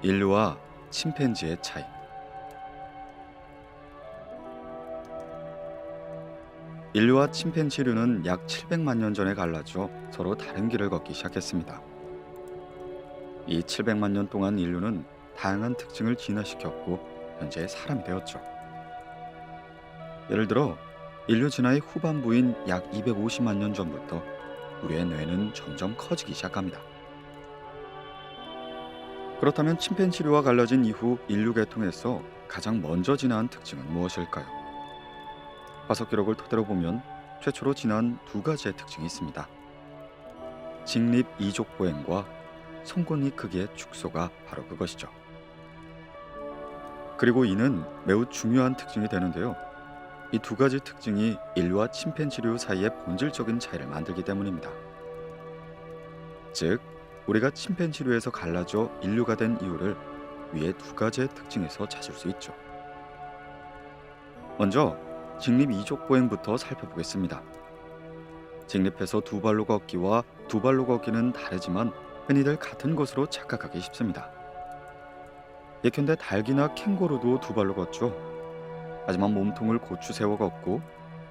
인류와 침팬지의 차이. 인류와 침팬지류는 약 700만 년 전에 갈라져 서로 다른 길을 걷기 시작했습니다. 이 700만 년 동안 인류는 다양한 특징을 진화시켰고 현재 사람이 되었죠. 예를 들어 인류 진화의 후반부인 약 250만 년 전부터 우리의 뇌는 점점 커지기 시작합니다. 그렇다면 침팬지류와 갈라진 이후 인류 계통에서 가장 먼저 진화한 특징은 무엇일까요? 화석 기록을 토대로 보면 최초로 진화한 두 가지의 특징이 있습니다. 직립 이족 보행과 송곳니 크기의 축소가 바로 그것이죠. 그리고 이는 매우 중요한 특징이 되는데요. 이 두 가지 특징이 인류와 침팬지류 사이의 본질적인 차이를 만들기 때문입니다. 즉, 우리가 침팬지류에서 갈라져 인류가 된 이유를 위의 두 가지의 특징에서 찾을 수 있죠. 먼저 직립 이족 보행부터 살펴보겠습니다. 직립해서 두 발로 걷기와 두 발로 걷기는 다르지만 흔히들 같은 것으로 착각하기 쉽습니다. 예컨대 닭이나 캥거루도 두 발로 걷죠. 하지만 몸통을 고추 세워 걷고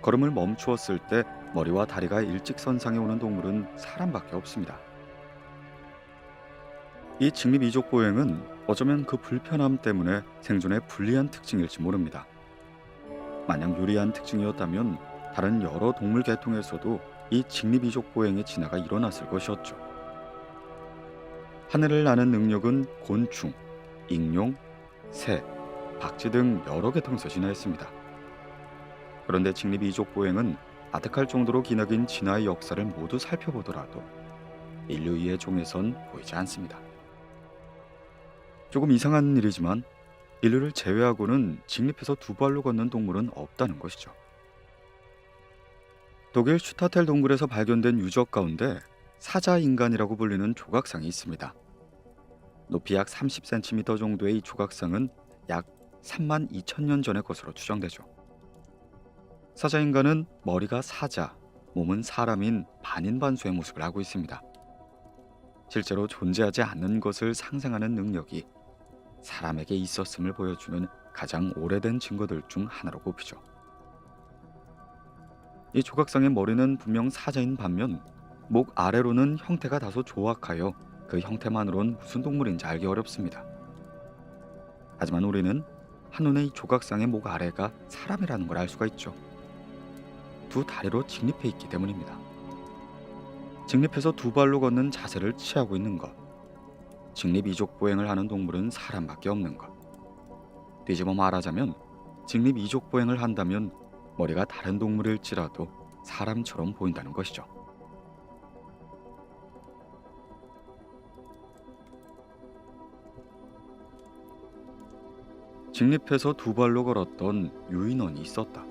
걸음을 멈추었을 때 머리와 다리가 일직선상에 오는 동물은 사람밖에 없습니다. 이 직립 이족 보행은 어쩌면 그 불편함 때문에 생존에 불리한 특징일지 모릅니다. 만약 유리한 특징이었다면 다른 여러 동물 계통에서도 이 직립 이족 보행의 진화가 일어났을 것이었죠. 하늘을 나는 능력은 곤충, 익룡, 새, 박쥐 등 여러 계통에서 진화했습니다. 그런데 직립 이족 보행은 아득할 정도로 기나긴 진화의 역사를 모두 살펴보더라도 인류 이의 종에선 보이지 않습니다. 조금 이상한 일이지만 인류를 제외하고는 직립해서 두 발로 걷는 동물은 없다는 것이죠. 독일 슈타텔 동굴에서 발견된 유적 가운데 사자인간이라고 불리는 조각상이 있습니다. 높이 약 30cm 정도의 이 조각상은 약 32,000년 전의 것으로 추정되죠. 사자인간은 머리가 사자, 몸은 사람인 반인반수의 모습을 하고 있습니다. 실제로 존재하지 않는 것을 상상하는 능력이 사람에게 있었음을 보여주는 가장 오래된 증거들 중 하나로 꼽히죠. 이 조각상의 머리는 분명 사자인 반면 목 아래로는 형태가 다소 조악하여 그 형태만으론 무슨 동물인지 알기 어렵습니다. 하지만 우리는 한눈에 이 조각상의 목 아래가 사람이라는 걸 알 수가 있죠. 두 다리로 직립해 있기 때문입니다. 직립해서 두 발로 걷는 자세를 취하고 있는 것, 직립 이족 보행을 하는 동물은 사람밖에 없는 것. 뒤집어 말하자면 직립 이족 보행을 한다면 머리가 다른 동물일지라도 사람처럼 보인다는 것이죠. 직립해서 두 발로 걸었던 유인원이 있었다.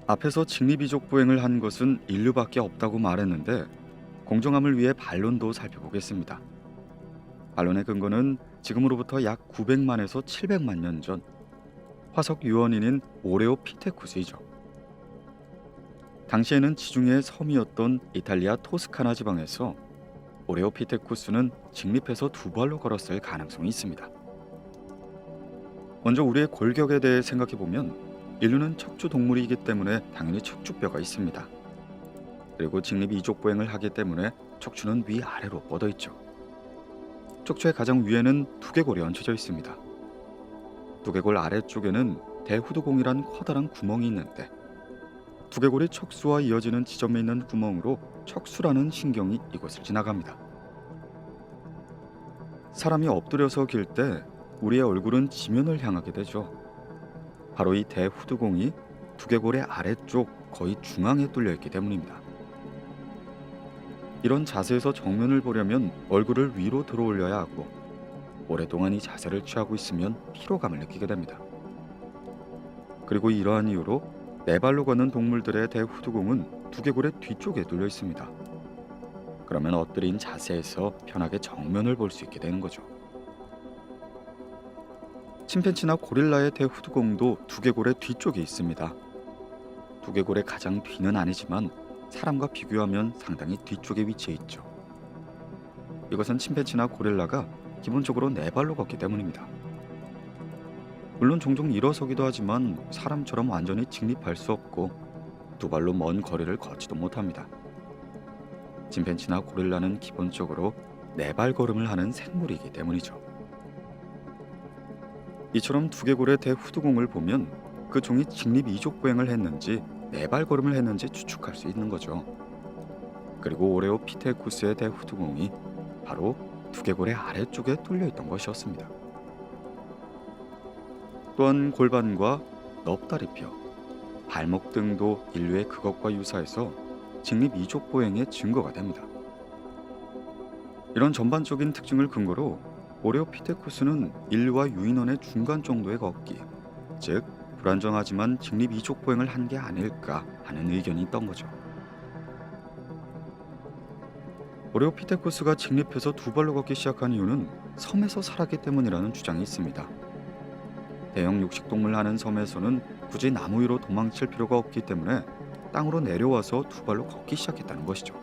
앞에서 직립 이족 보행을 한 것은 인류밖에 없다고 말했는데 공정함을 위해 반론도 살펴보겠습니다. 반론의 근거는 지금으로부터 약 900만에서 700만 년 전 화석 유원인인 오레오피테쿠스이죠. 당시에는 지중해의 섬이었던 이탈리아 토스카나 지방에서 오레오피테쿠스는 직립해서 두 발로 걸었을 가능성이 있습니다. 먼저 우리의 골격에 대해 생각해보면 인류는 척추 동물이기 때문에 당연히 척추뼈가 있습니다. 그리고 직립 이족 보행을 하기 때문에 척추는 위아래로 뻗어 있죠. 척추의 가장 위에는 두개골이 얹혀져 있습니다. 두개골 아래쪽에는 대후두공이란 커다란 구멍이 있는데 두개골이 척수와 이어지는 지점에 있는 구멍으로 척수라는 신경이 이곳을 지나갑니다. 사람이 엎드려서 길 때 우리의 얼굴은 지면을 향하게 되죠. 바로 이 대후두공이 두개골의 아래쪽 거의 중앙에 뚫려 있기 때문입니다. 이런 자세에서 정면을 보려면 얼굴을 위로 들어 올려야 하고 오랫동안 이 자세를 취하고 있으면 피로감을 느끼게 됩니다. 그리고 이러한 이유로 네 발로 걷는 동물들의 대후두공은 두개골의 뒤쪽에 뚫려 있습니다. 그러면 엎드린 자세에서 편하게 정면을 볼 수 있게 되는 거죠. 침팬지나 고릴라의 대후두공도 두개골의 뒤쪽에 있습니다. 두개골의 가장 뒤는 아니지만 사람과 비교하면 상당히 뒤쪽에 위치해 있죠. 이것은 침팬지나 고릴라가 기본적으로 네 발로 걷기 때문입니다. 물론 종종 일어서기도 하지만 사람처럼 완전히 직립할 수 없고 두 발로 먼 거리를 걷지도 못합니다. 침팬지나 고릴라는 기본적으로 네 발 걸음을 하는 생물이기 때문이죠. 이처럼 두개골의 대후두공을 보면 그 종이 직립 이족보행을 했는지 네 발 걸음을 했는지 추측할 수 있는 거죠. 그리고 오레오피테쿠스의 대후두공이 바로 두개골의 아래쪽에 뚫려 있던 것이었습니다. 또한 골반과 넙다리뼈, 발목 등도 인류의 그것과 유사해서 직립 이족 보행의 증거가 됩니다. 이런 전반적인 특징을 근거로 오레오피테쿠스는 인류와 유인원의 중간 정도의 걷기, 즉 불안정하지만 직립 이족 보행을 한 게 아닐까 하는 의견이 있던 거죠. 오레오피테쿠스가 직립해서 두 발로 걷기 시작한 이유는 섬에서 살았기 때문이라는 주장이 있습니다. 대형 육식동물 하는 섬에서는 굳이 나무 위로 도망칠 필요가 없기 때문에 땅으로 내려와서 두 발로 걷기 시작했다는 것이죠.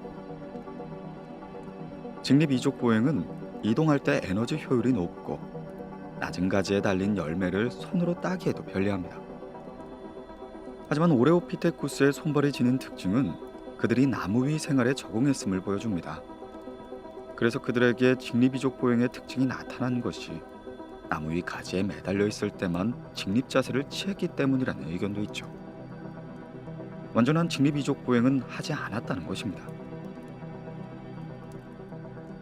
직립 이족 보행은 이동할 때 에너지 효율이 높고 낮은 가지에 달린 열매를 손으로 따기에도 편리합니다. 하지만 오레오피테쿠스의 손발이 지닌 특징은 그들이 나무 위 생활에 적응했음을 보여줍니다. 그래서 그들에게 직립 이족 보행의 특징이 나타난 것이 나무 위 가지에 매달려 있을 때만 직립 자세를 취했기 때문이라는 의견도 있죠. 완전한 직립 이족 보행은 하지 않았다는 것입니다.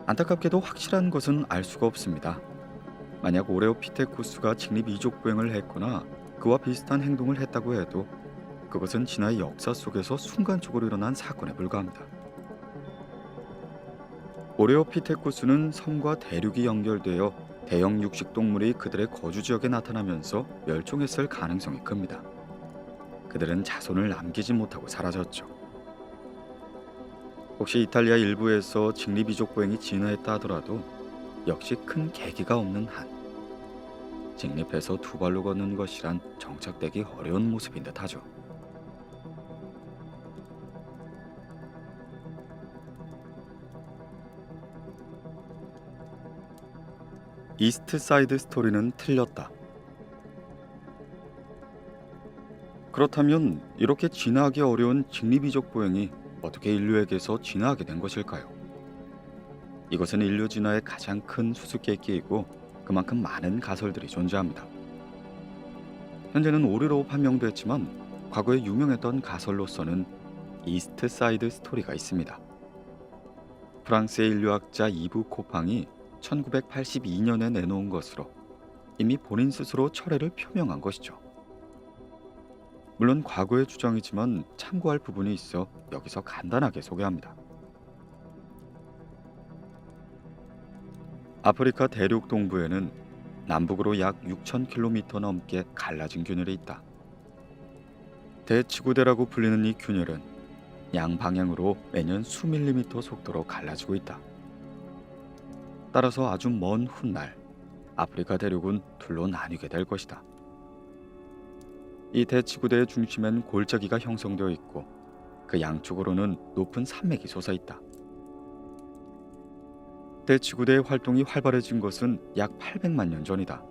안타깝게도 확실한 것은 알 수가 없습니다. 만약 오레오피테쿠스가 직립 이족 보행을 했거나 그와 비슷한 행동을 했다고 해도 그것은 진화의 역사 속에서 순간적으로 일어난 사건에 불과합니다. 오레오피테쿠스는 섬과 대륙이 연결되어 대형 육식동물이 그들의 거주 지역에 나타나면서 멸종했을 가능성이 큽니다. 그들은 자손을 남기지 못하고 사라졌죠. 혹시 이탈리아 일부에서 직립 이족 보행이 진화했다 하더라도 역시 큰 계기가 없는 한 직립해서 두 발로 걷는 것이란 정착되기 어려운 모습인 듯하죠. 이스트 사이드 스토리는 틀렸다. 그렇다면 이렇게 진화하기 어려운 직립 이족 보행이 어떻게 인류에게서 진화하게 된 것일까요? 이것은 인류 진화의 가장 큰 수수께끼이고 그만큼 많은 가설들이 존재합니다. 현재는 오류로 판명됐지만 과거에 유명했던 가설로서는 이스트 사이드 스토리가 있습니다. 프랑스의 인류학자 이브 코팡이 1982년에 내놓은 것으로 이미 본인 스스로 철회를 표명한 것이죠. 물론 과거의 주장이지만 참고할 부분이 있어 여기서 간단하게 소개합니다. 아프리카 대륙 동부에는 남북으로 약 6,000km 넘게 갈라진 균열이 있다. 대지구대라고 불리는 이 균열은 양방향으로 매년 수밀리미터 속도로 갈라지고 있다. 따라서 아주 먼 훗날 아프리카 대륙은 둘로 나뉘게 될 것이다. 이 대지구대의 중심엔 골짜기가 형성되어 있고 그 양쪽으로는 높은 산맥이 솟아 있다. 대지구대의 활동이 활발해진 것은 약 800만 년 전이다.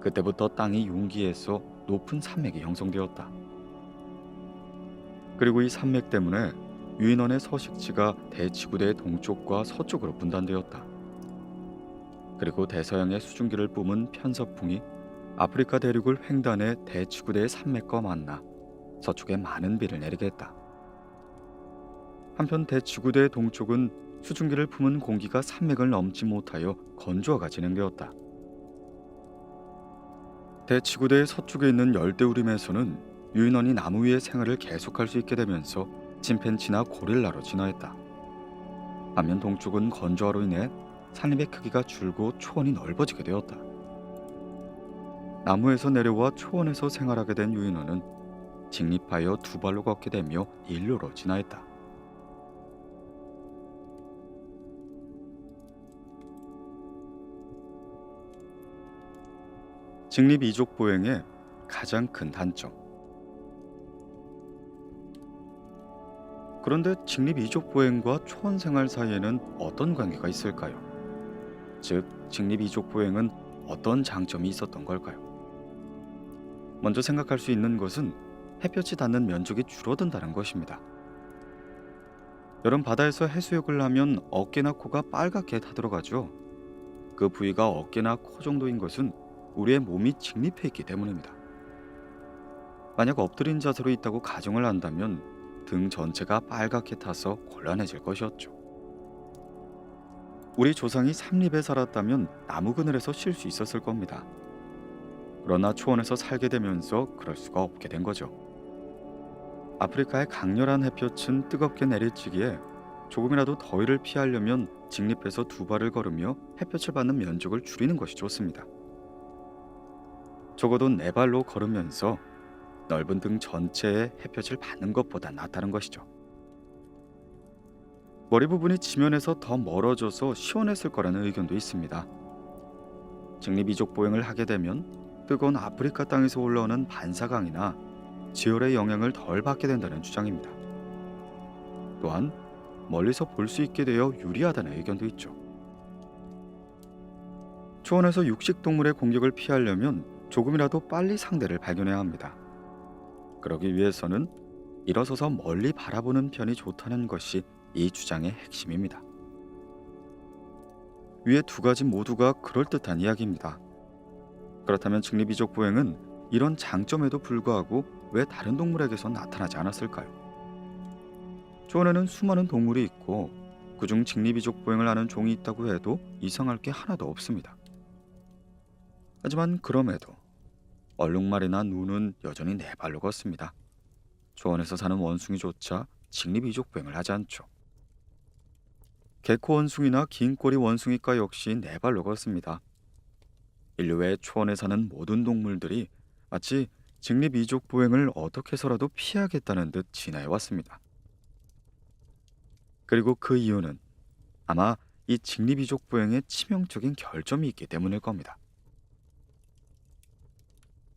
그때부터 땅이 융기해서 높은 산맥이 형성되었다. 그리고 이 산맥 때문에 유인원의 서식지가 대지구대의 동쪽과 서쪽으로 분단되었다. 그리고 대서양의 수증기를 뿜은 편서풍이 아프리카 대륙을 횡단해 대지구대의 산맥과 만나 서쪽에 많은 비를 내리게 했다. 한편 대지구대의 동쪽은 수증기를 품은 공기가 산맥을 넘지 못하여 건조화가 진행되었다. 대지구대의 서쪽에 있는 열대우림에서는 유인원이 나무 위의 생활을 계속할 수 있게 되면서 침팬지나 고릴라로 진화했다. 반면 동쪽은 건조화로 인해 산림의 크기가 줄고 초원이 넓어지게 되었다. 나무에서 내려와 초원에서 생활하게 된 유인원은 직립하여 두 발로 걷게 되며 인류로 진화했다. 직립 이족 보행의 가장 큰 단점. 그런데 직립이족 보행과 초원 생활 사이에는 어떤 관계가 있을까요? 즉, 직립이족 보행은 어떤 장점이 있었던 걸까요? 먼저 생각할 수 있는 것은 햇볕이 닿는 면적이 줄어든다는 것입니다. 여름 바다에서 해수욕을 하면 어깨나 코가 빨갛게 타들어가죠. 그 부위가 어깨나 코 정도인 것은 우리의 몸이 직립해 있기 때문입니다. 만약 엎드린 자세로 있다고 가정을 한다면 등 전체가 빨갛게 타서 곤란해질 것이었죠. 우리 조상이 삼립에 살았다면 나무 그늘에서 쉴 수 있었을 겁니다. 그러나 초원에서 살게 되면서 그럴 수가 없게 된 거죠. 아프리카의 강렬한 햇볕은 뜨겁게 내리치기에 조금이라도 더위를 피하려면 직립해서 두 발을 걸으며 햇볕을 받는 면적을 줄이는 것이 좋습니다. 적어도 네 발로 걸으면서 넓은 등 전체에 햇볕을 받는 것보다 낫다는 것이죠. 머리 부분이 지면에서 더 멀어져서 시원했을 거라는 의견도 있습니다. 직립이족 보행을 하게 되면 뜨거운 아프리카 땅에서 올라오는 반사광이나 지열의 영향을 덜 받게 된다는 주장입니다. 또한 멀리서 볼 수 있게 되어 유리하다는 의견도 있죠. 초원에서 육식동물의 공격을 피하려면 조금이라도 빨리 상대를 발견해야 합니다. 그러기 위해서는 일어서서 멀리 바라보는 편이 좋다는 것이 이 주장의 핵심입니다. 위의 두 가지 모두가 그럴듯한 이야기입니다. 그렇다면 직립이족 보행은 이런 장점에도 불구하고 왜 다른 동물에게서 나타나지 않았을까요? 초원에는 수많은 동물이 있고 그중 직립이족 보행을 하는 종이 있다고 해도 이상할 게 하나도 없습니다. 하지만 그럼에도 얼룩말이나 누는 여전히 네 발로 걷습니다. 초원에서 사는 원숭이조차 직립이족 보행을 하지 않죠. 개코 원숭이나 긴 꼬리 원숭이과 역시 네 발로 걷습니다. 인류의 초원에 사는 모든 동물들이 마치 직립이족 보행을 어떻게 해서라도 피하겠다는 듯 진화해 왔습니다. 그리고 그 이유는 아마 이 직립이족 보행에 치명적인 결점이 있기 때문일 겁니다.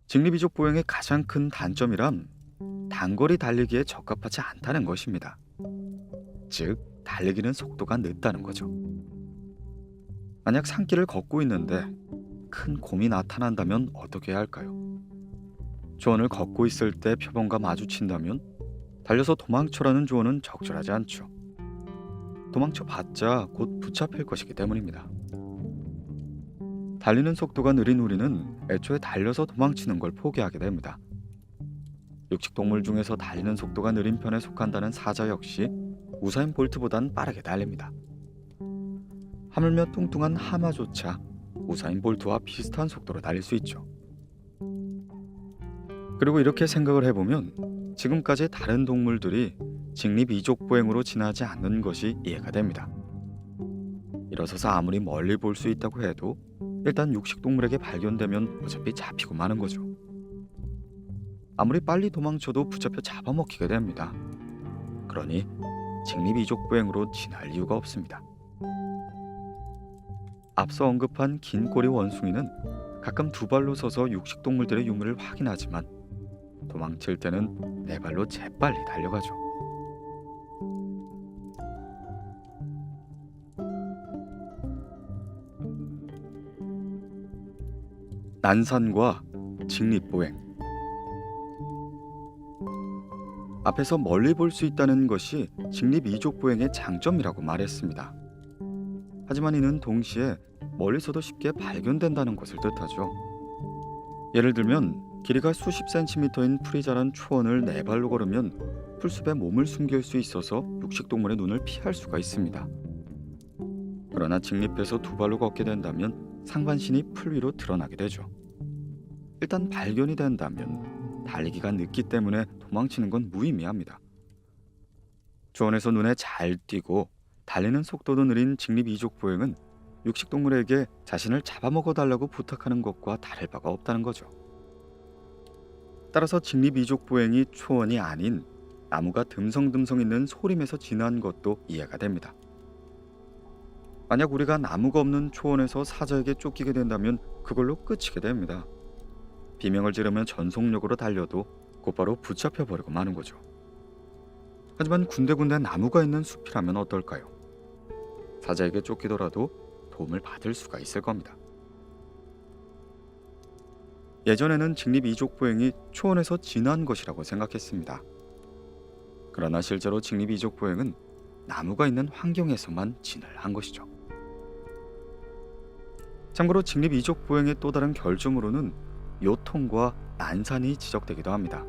직립이족 보행의 가장 큰 단점이란 단거리 달리기에 적합하지 않다는 것입니다. 즉, 달리기는 속도가 늦다는 거죠. 만약 산길을 걷고 있는데 큰 곰이 나타난다면 어떻게 해야 할까요? 조언을 걷고 있을 때 표범과 마주친다면 달려서 도망쳐라는 조언은 적절하지 않죠. 도망쳐봤자 곧 붙잡힐 것이기 때문입니다. 달리는 속도가 느린 우리는 애초에 달려서 도망치는 걸 포기하게 됩니다. 육식동물 중에서 달리는 속도가 느린 편에 속한다는 사자 역시 우사인 볼트보단 빠르게 달립니다. 하물며 뚱뚱한 하마조차 우사인 볼트와 비슷한 속도로 달릴 수 있죠. 그리고 이렇게 생각을 해보면 지금까지 다른 동물들이 직립이족 보행으로 지나지 않는 것이 이해가 됩니다. 일어서서 아무리 멀리 볼 수 있다고 해도 일단 육식동물에게 발견되면 어차피 잡히고 마는 거죠. 아무리 빨리 도망쳐도 붙잡혀 잡아먹히게 됩니다. 그러니 직립이족 보행으로 지날 이유가 없습니다. 앞서 언급한 긴 꼬리 원숭이는 가끔 두 발로 서서 육식동물들의 유무를 확인하지만 도망칠 때는 네 발로 재빨리 달려가죠. 난산과 직립보행. 앞에서 멀리 볼 수 있다는 것이 직립이족보행의 장점이라고 말했습니다. 하지만 이는 동시에 멀리서도 쉽게 발견된다는 것을 뜻하죠. 예를 들면 길이가 수십 센티미터인 풀이 자란 초원을 네 발로 걸으면 풀숲에 몸을 숨길 수 있어서 육식동물의 눈을 피할 수가 있습니다. 그러나 직립해서 두 발로 걷게 된다면 상반신이 풀 위로 드러나게 되죠. 일단 발견이 된다면 달리기가 늦기 때문에 도망치는 건 무의미합니다. 초원에서 눈에 잘 띄고 달리는 속도도 느린 직립이족 보행은 육식동물에게 자신을 잡아먹어 달라고 부탁하는 것과 다를 바가 없다는 거죠. 따라서 직립이족 보행이 초원이 아닌 나무가 듬성듬성 있는 소림에서 지난 것도 이해가 됩니다. 만약 우리가 나무가 없는 초원에서 사자에게 쫓기게 된다면 그걸로 끝이게 됩니다. 비명을 지르면 전속력으로 달려도 곧바로 붙잡혀버리고 마는 거죠. 하지만 군데군데 나무가 있는 숲이라면 어떨까요? 사자에게 쫓기더라도 도움을 받을 수가 있을 겁니다. 예전에는 직립이족보행이 초원에서 진화한 것이라고 생각했습니다. 그러나 실제로 직립이족보행은 나무가 있는 환경에서만 진화를 한 것이죠. 참고로 직립이족보행의 또 다른 결점으로는 요통과 난산이 지적되기도 합니다.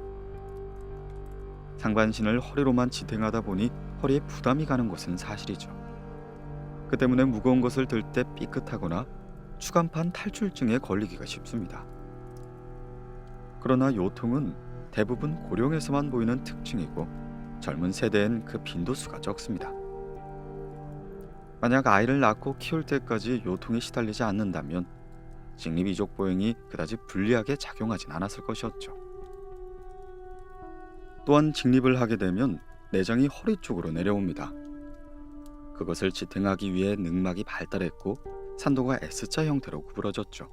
상반신을 허리로만 지탱하다 보니 허리에 부담이 가는 것은 사실이죠. 그 때문에 무거운 것을 들 때 삐끗하거나 추간판 탈출증에 걸리기가 쉽습니다. 그러나 요통은 대부분 고령에서만 보이는 특징이고 젊은 세대엔 그 빈도수가 적습니다. 만약 아이를 낳고 키울 때까지 요통에 시달리지 않는다면 직립이족보행이 그다지 불리하게 작용하진 않았을 것이었죠. 또한 직립을 하게 되면 내장이 허리 쪽으로 내려옵니다. 그것을 지탱하기 위해 늑막이 발달했고 산도가 S자 형태로 구부러졌죠.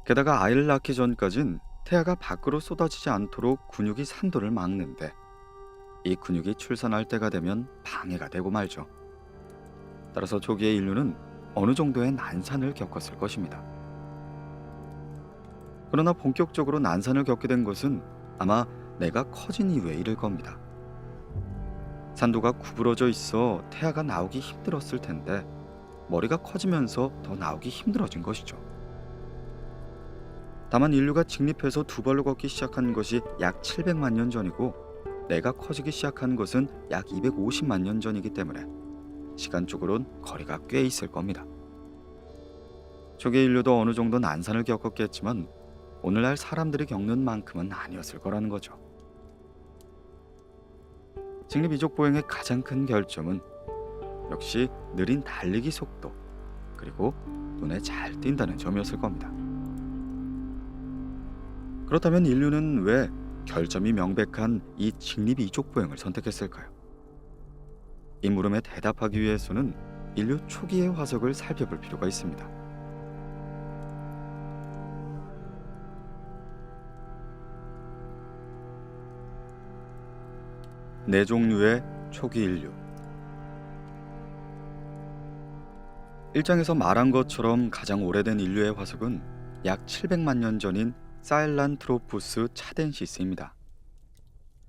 게다가 아이를 낳기 전까진 태아가 밖으로 쏟아지지 않도록 근육이 산도를 막는데 이 근육이 출산할 때가 되면 방해가 되고 말죠. 따라서 초기의 인류는 어느 정도의 난산을 겪었을 것입니다. 그러나 본격적으로 난산을 겪게 된 것은 아마 내가 커진 이후의 일일 겁니다. 산도가 구부러져 있어 태아가 나오기 힘들었을 텐데 머리가 커지면서 더 나오기 힘들어진 것이죠. 다만 인류가 직립해서 두 발로 걷기 시작한 것이 약 700만 년 전이고 내가 커지기 시작한 것은 약 250만 년 전이기 때문에 시간적으론 거리가 꽤 있을 겁니다. 초기 인류도 어느 정도 난산을 겪었겠지만 오늘날 사람들이 겪는 만큼은 아니었을 거라는 거죠. 직립이족보행의 가장 큰 결점은 역시 느린 달리기 속도 그리고 눈에 잘 띈다는 점이었을 겁니다. 그렇다면 인류는 왜 결점이 명백한 이 직립이족보행을 선택했을까요? 이 물음에 대답하기 위해서는 인류 초기의 화석을 살펴볼 필요가 있습니다. 네 종류의 초기 인류. 1장에서 말한 것처럼 가장 오래된 인류의 화석은 약 700만 년 전인 사헬란트로푸스 차덴시스입니다.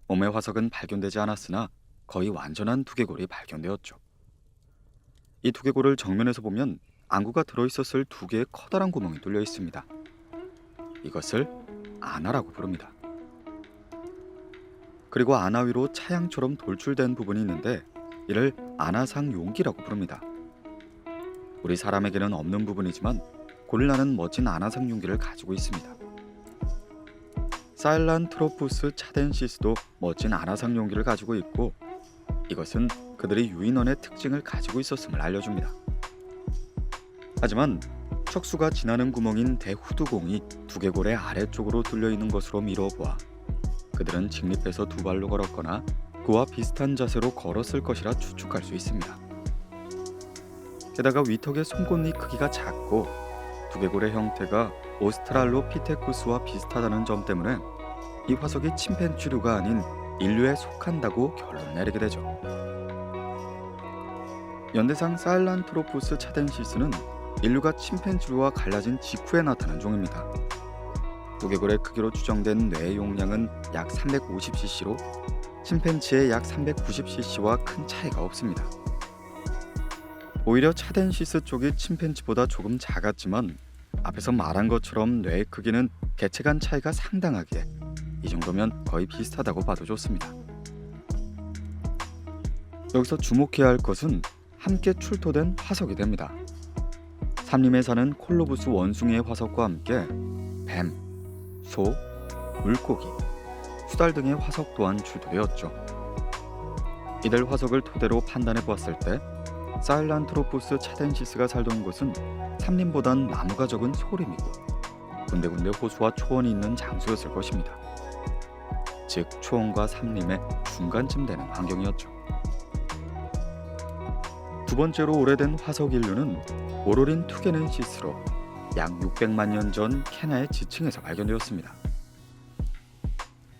몸의 화석은 발견되지 않았으나 거의 완전한 두개골이 발견되었죠. 이 두개골을 정면에서 보면 안구가 들어있었을 두 개의 커다란 구멍이 뚫려 있습니다. 이것을 아나라고 부릅니다. 그리고 아나 위로 차양처럼 돌출된 부분이 있는데 이를 아나상 용기라고 부릅니다. 우리 사람에게는 없는 부분이지만 고릴라는 멋진 아나상 용기를 가지고 있습니다. 사헬란트로푸스 차덴시스도 멋진 아나상 용기를 가지고 있고 이것은 그들이 유인원의 특징을 가지고 있었음을 알려줍니다. 하지만 척수가 지나는 구멍인 대후두공이 두개골의 아래쪽으로 뚫려 있는 것으로 미뤄보아 그들은 직립해서 두 발로 걸었거나 그와 비슷한 자세로 걸었을 것이라 추측할 수 있습니다. 게다가 위턱의 송곳니 크기가 작고 두개골의 형태가 오스트랄로피테쿠스와 비슷하다는 점 때문에 이 화석이 침팬지류가 아닌 인류에 속한다고 결론 내리게 되죠. 연대상 사헬란트로푸스 차덴시스는 인류가 침팬지류와 갈라진 직후에 나타난 종입니다. 두개골의 크기로 추정된 뇌의 용량은 약 350cc로 침팬지의 약 390cc와 큰 차이가 없습니다. 오히려 차덴시스 쪽이 침팬지보다 조금 작았지만 앞에서 말한 것처럼 뇌의 크기는 개체 간 차이가 상당하기에 이 정도면 거의 비슷하다고 봐도 좋습니다. 여기서 주목해야 할 것은 함께 출토된 화석이 됩니다. 삼림에 사는 콜로부스 원숭이의 화석과 함께 뱀, 소, 물고기, 수달 등의 화석 또한 출토되었죠. 이들 화석을 토대로 판단해 보았을 때 사헬란트로푸스 차덴시스가 살던 곳은 삼림보단 나무가 적은 소림이고 군데군데 호수와 초원이 있는 장소였을 것입니다. 즉 초원과 삼림의 중간쯤 되는 환경이었죠. 두 번째로 오래된 화석 인류는 오로린 투게넨시스로 약 600만 년 전 케냐의 지층에서 발견되었습니다.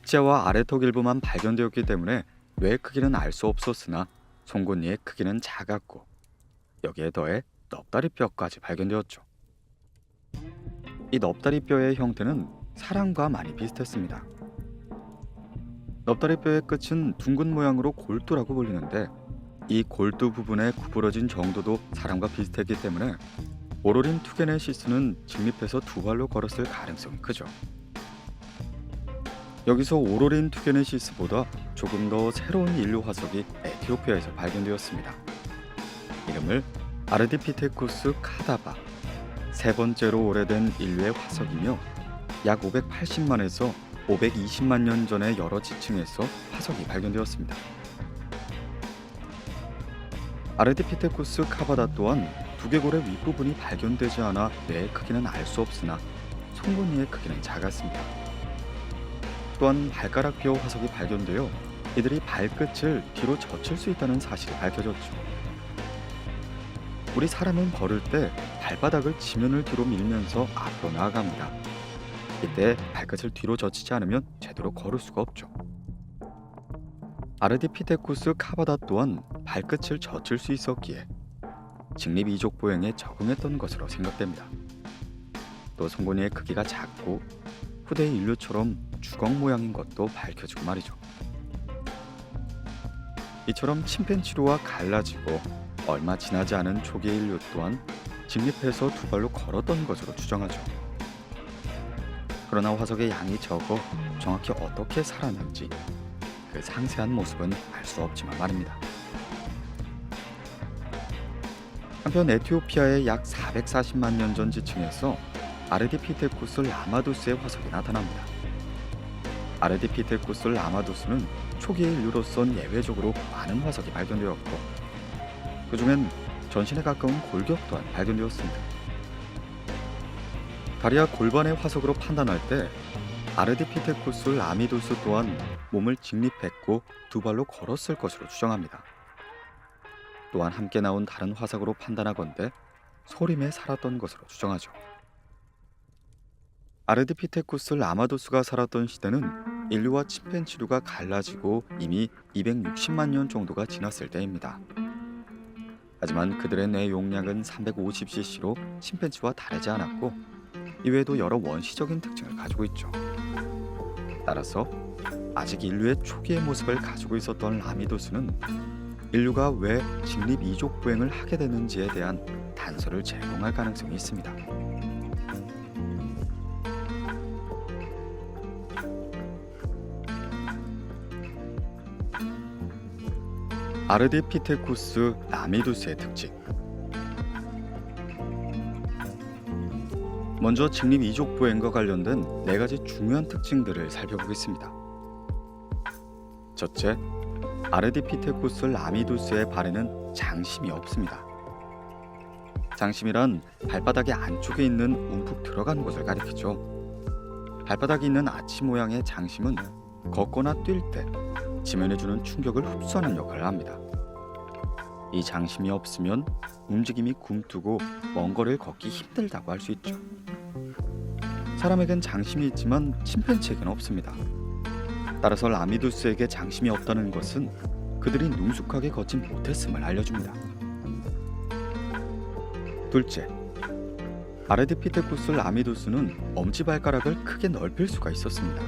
치아와 아래턱 일부만 발견되었기 때문에 뇌의 크기는 알 수 없었으나 송곳니의 크기는 작았고 여기에 더해 넙다리뼈까지 발견되었죠. 이 넙다리뼈의 형태는 사람과 많이 비슷했습니다. 넙다리뼈의 끝은 둥근 모양으로 골두라고 불리는데 이 골두 부분의 구부러진 정도도 사람과 비슷했기 때문에 오로린 투게네시스는 직립해서 두 발로 걸었을 가능성이 크죠. 여기서 오로린 투게네시스보다 조금 더 새로운 인류 화석이 에티오피아에서 발견되었습니다. 이름을 아르디피테쿠스 카다바, 세 번째로 오래된 인류의 화석이며 약 580만에서 520만 년 전의 여러 지층에서 화석이 발견되었습니다. 아르디피테쿠스 카바다 또한 두개골의 윗부분이 발견되지 않아 뇌의 크기는 알 수 없으나 송곳니의 크기는 작았습니다. 또한 발가락뼈 화석이 발견되어 이들이 발끝을 뒤로 젖힐 수 있다는 사실이 밝혀졌죠. 우리 사람은 걸을 때 발바닥을 지면을 뒤로 밀면서 앞으로 나아갑니다. 이때 발끝을 뒤로 젖히지 않으면 제대로 걸을 수가 없죠. 아르디피테쿠스 카바다 또한 발끝을 젖힐 수 있었기에 직립 이족 보행에 적응했던 것으로 생각됩니다. 또 송곳니의 크기가 작고 후대 인류처럼 주걱 모양인 것도 밝혀지고 말이죠. 이처럼 침팬지류와 갈라지고 얼마 지나지 않은 초기 인류 또한 직립해서 두 발로 걸었던 것으로 추정하죠. 그러나 화석의 양이 적어 정확히 어떻게 살았는지 그 상세한 모습은 알 수 없지만 말입니다. 한편 에티오피아의 약 440만 년 전 지층에서 아르디피테쿠스 라마두스의 화석이 나타납니다. 아르디피테쿠스 라마두스는 초기 인류로선 예외적으로 많은 화석이 발견되었고 그 중엔 전신에 가까운 골격 또한 발견되었습니다. 다리와 골반의 화석으로 판단할 때 아르디피테쿠스 라미두스 또한 몸을 직립했고 두 발로 걸었을 것으로 추정합니다. 또한 함께 나온 다른 화석으로 판단하건대 소림에 살았던 것으로 추정하죠. 아르디피테쿠스 라마두스가 살았던 시대는 인류와 침팬지류가 갈라지고 이미 260만 년 정도가 지났을 때입니다. 하지만 그들의 뇌 용량은 350cc로 침팬지와 다르지 않았고 이외에도 여러 원시적인 특징을 가지고 있죠. 따라서 아직 인류의 초기의 모습을 가지고 있었던 라미두스는 인류가 왜 직립 이족 보행을 하게 되는지에 대한 단서를 제공할 가능성이 있습니다. 아르디피테쿠스 라미두스의 특징. 먼저 직립 이족 보행과 관련된 네 가지 중요한 특징들을 살펴보겠습니다. 첫째, 아르디피테쿠스 라미두스의 발에는 장심이 없습니다. 장심이란 발바닥의 안쪽에 있는 움푹 들어간 곳을 가리키죠. 발바닥에 있는 아치 모양의 장심은 걷거나 뛸 때 지면에 주는 충격을 흡수하는 역할을 합니다. 이 장심이 없으면 움직임이 굼뜨고 먼 거리를 걷기 힘들다고 할 수 있죠. 사람에겐 장심이 있지만 침팬지에겐 없습니다. 따라서 라미두스에게 장심이 없다는 것은 그들이 능숙하게 걷지 못했음을 알려줍니다. 둘째, 아르디피테쿠스 라미두스는 엄지발가락을 크게 넓힐 수가 있었습니다.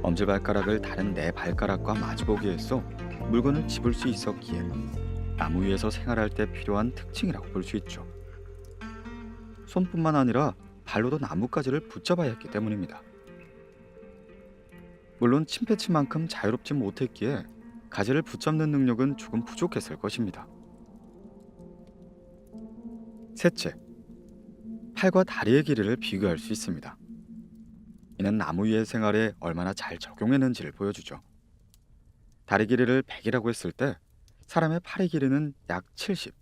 엄지발가락을 다른 네 발가락과 마주보게 해서 물건을 집을 수 있었기에 나무 위에서 생활할 때 필요한 특징이라고 볼 수 있죠. 손뿐만 아니라 발로도 나뭇가지를 붙잡아야 했기 때문입니다. 물론 침팬지만큼 자유롭지 못했기에 가지를 붙잡는 능력은 조금 부족했을 것입니다. 셋째, 팔과 다리의 길이를 비교할 수 있습니다. 이는 나무 위의 생활에 얼마나 잘 적용했는지를 보여주죠. 다리 길이를 100이라고 했을 때 사람의 팔의 길이는 약 70,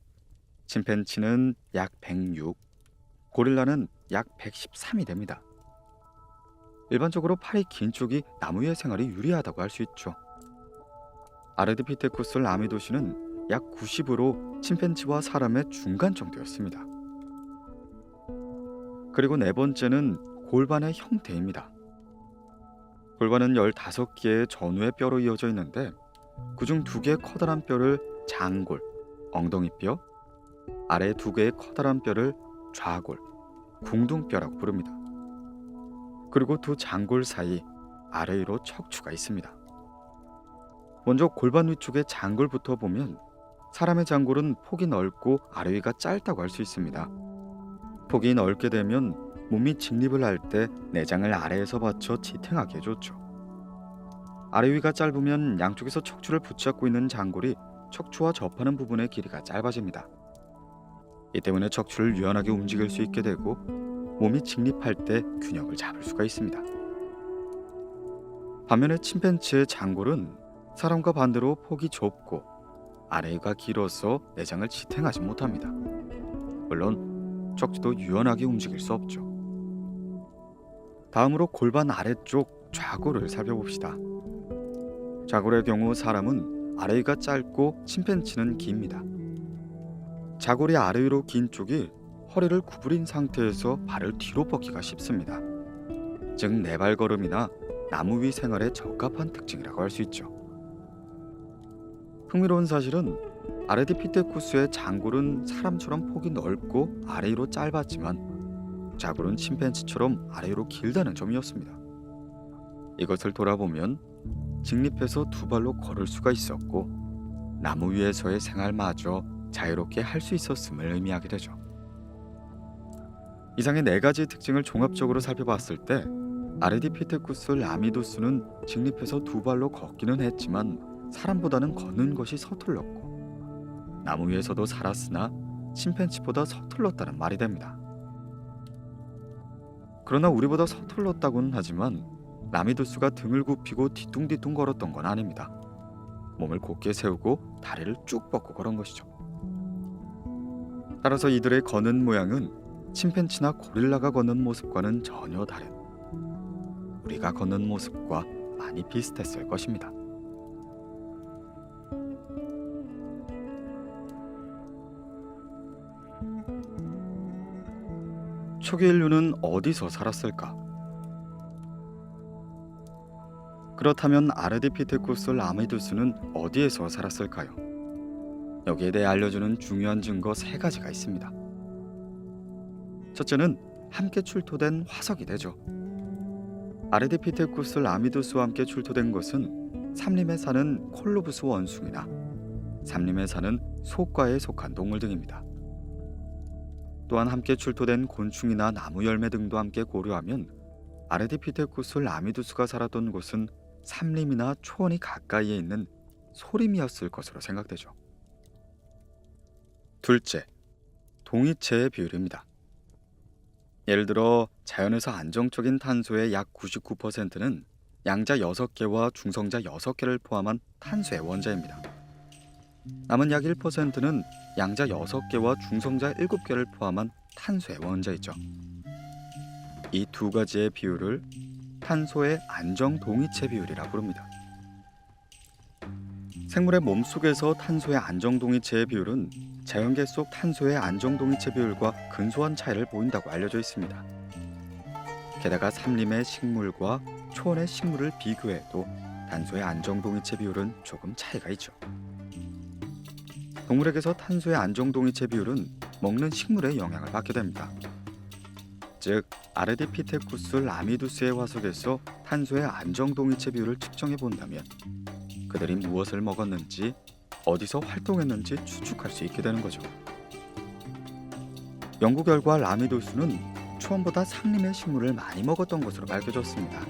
침팬지는 약 106, 고릴라는 약 113이 됩니다. 일반적으로 팔이 긴 쪽이 나무 위의 생활이 유리하다고 할 수 있죠. 아르디피테쿠스 라미두스는 약 90으로 침팬지와 사람의 중간 정도였습니다. 그리고 네 번째는 골반의 형태입니다. 골반은 15개의 전후의 뼈로 이어져 있는데 그중 2개의 커다란 뼈를 장골, 엉덩이뼈, 아래 2개의 커다란 뼈를 좌골, 궁둥뼈라고 부릅니다. 그리고 두 장골 사이 아래 위로 척추가 있습니다. 먼저 골반 위쪽의 장골부터 보면 사람의 장골은 폭이 넓고 아래 위가 짧다고 할 수 있습니다. 폭이 넓게 되면 몸이 직립을 할 때 내장을 아래에서 받쳐 지탱하게 해줬죠. 아래 위가 짧으면 양쪽에서 척추를 붙잡고 있는 장골이 척추와 접하는 부분의 길이가 짧아집니다. 이 때문에 척추를 유연하게 움직일 수 있게 되고 몸이 직립할 때 균형을 잡을 수가 있습니다. 반면에 침팬지의 장골은 사람과 반대로 폭이 좁고 아래가 길어서 내장을 지탱하지 못합니다. 물론 척추도 유연하게 움직일 수 없죠. 다음으로 골반 아래쪽 좌골을 살펴봅시다. 좌골의 경우 사람은 아래 위가 짧고 침팬지는 깁니다. 좌골이 아래 위로 긴 쪽이 허리를 구부린 상태에서 발을 뒤로 뻗기가 쉽습니다. 즉 네발걸음이나 나무 위 생활에 적합한 특징이라고 할 수 있죠. 흥미로운 사실은 아레디피테쿠스의 장골은 사람처럼 폭이 넓고 아래 위로 짧았지만 좌골은 침팬지처럼 아래 위로 길다는 점이었습니다. 이것을 돌아보면 직립해서 2발로 걸을 수가 있었고 나무 위에서의 생활마저 자유롭게 할 수 있었음을 의미하게 되죠. 이상의 4가지 특징을 종합적으로 살펴봤을 때 아레디피테쿠스 라미두스는 직립해서 2발로 걷기는 했지만 사람보다는 걷는 것이 서툴렀고 나무 위에서도 살았으나 침팬지보다 서툴렀다는 말이 됩니다. 그러나 우리보다 서툴렀다고는 하지만 라미두스가 등을 굽히고 뒤뚱뒤뚱 걸었던 건 아닙니다. 몸을 곧게 세우고 다리를 쭉 뻗고 걸은 것이죠. 따라서 이들의 걷는 모양은 침팬지나 고릴라가 걷는 모습과는 전혀 다른 우리가 걷는 모습과 많이 비슷했을 것입니다. 초기 인류는 어디서 살았을까? 그렇다면 아레디피테쿠스 라미두스는 어디에서 살았을까요? 여기에 대해 알려주는 중요한 증거 3가지가 있습니다. 첫째는 함께 출토된 화석이 되죠. 아레디피테쿠스 라미두스와 함께 출토된 것은 삼림에 사는 콜로부스 원숭이나 삼림에 사는 소과에 속한 동물 등입니다. 또한 함께 출토된 곤충이나 나무 열매 등도 함께 고려하면 아레디피테쿠스 라미두스가 살았던 곳은 삼림이나 초원이 가까이에 있는 소림이었을 것으로 생각되죠. 둘째, 동위체의 비율입니다. 예를 들어 자연에서 안정적인 탄소의 약 99%는 양자 6개와 중성자 6개를 포함한 탄소의 원자입니다. 남은 약 1%는 양자 6개와 중성자 7개를 포함한 탄소의 원자이죠. 이 2가지의 비율을 탄소의 안정 동위체 비율이라 부릅니다. 생물의 몸속에서 탄소의 안정 동위체의 비율은 자연계 속 탄소의 안정 동위체 비율과 근소한 차이를 보인다고 알려져 있습니다. 게다가 삼림의 식물과 초원의 식물을 비교해도 탄소의 안정 동위체 비율은 조금 차이가 있죠. 동물에게서 탄소의 안정 동위체 비율은 먹는 식물의 영향을 받게 됩니다. 즉 아레디피테쿠스 라미두스의 화석에서 탄소의 안정 동위체 비율을 측정해 본다면 그들이 무엇을 먹었는지 어디서 활동했는지 추측할 수 있게 되는 거죠. 연구 결과 라미두스는 초원보다 상림의 식물을 많이 먹었던 것으로 밝혀졌습니다.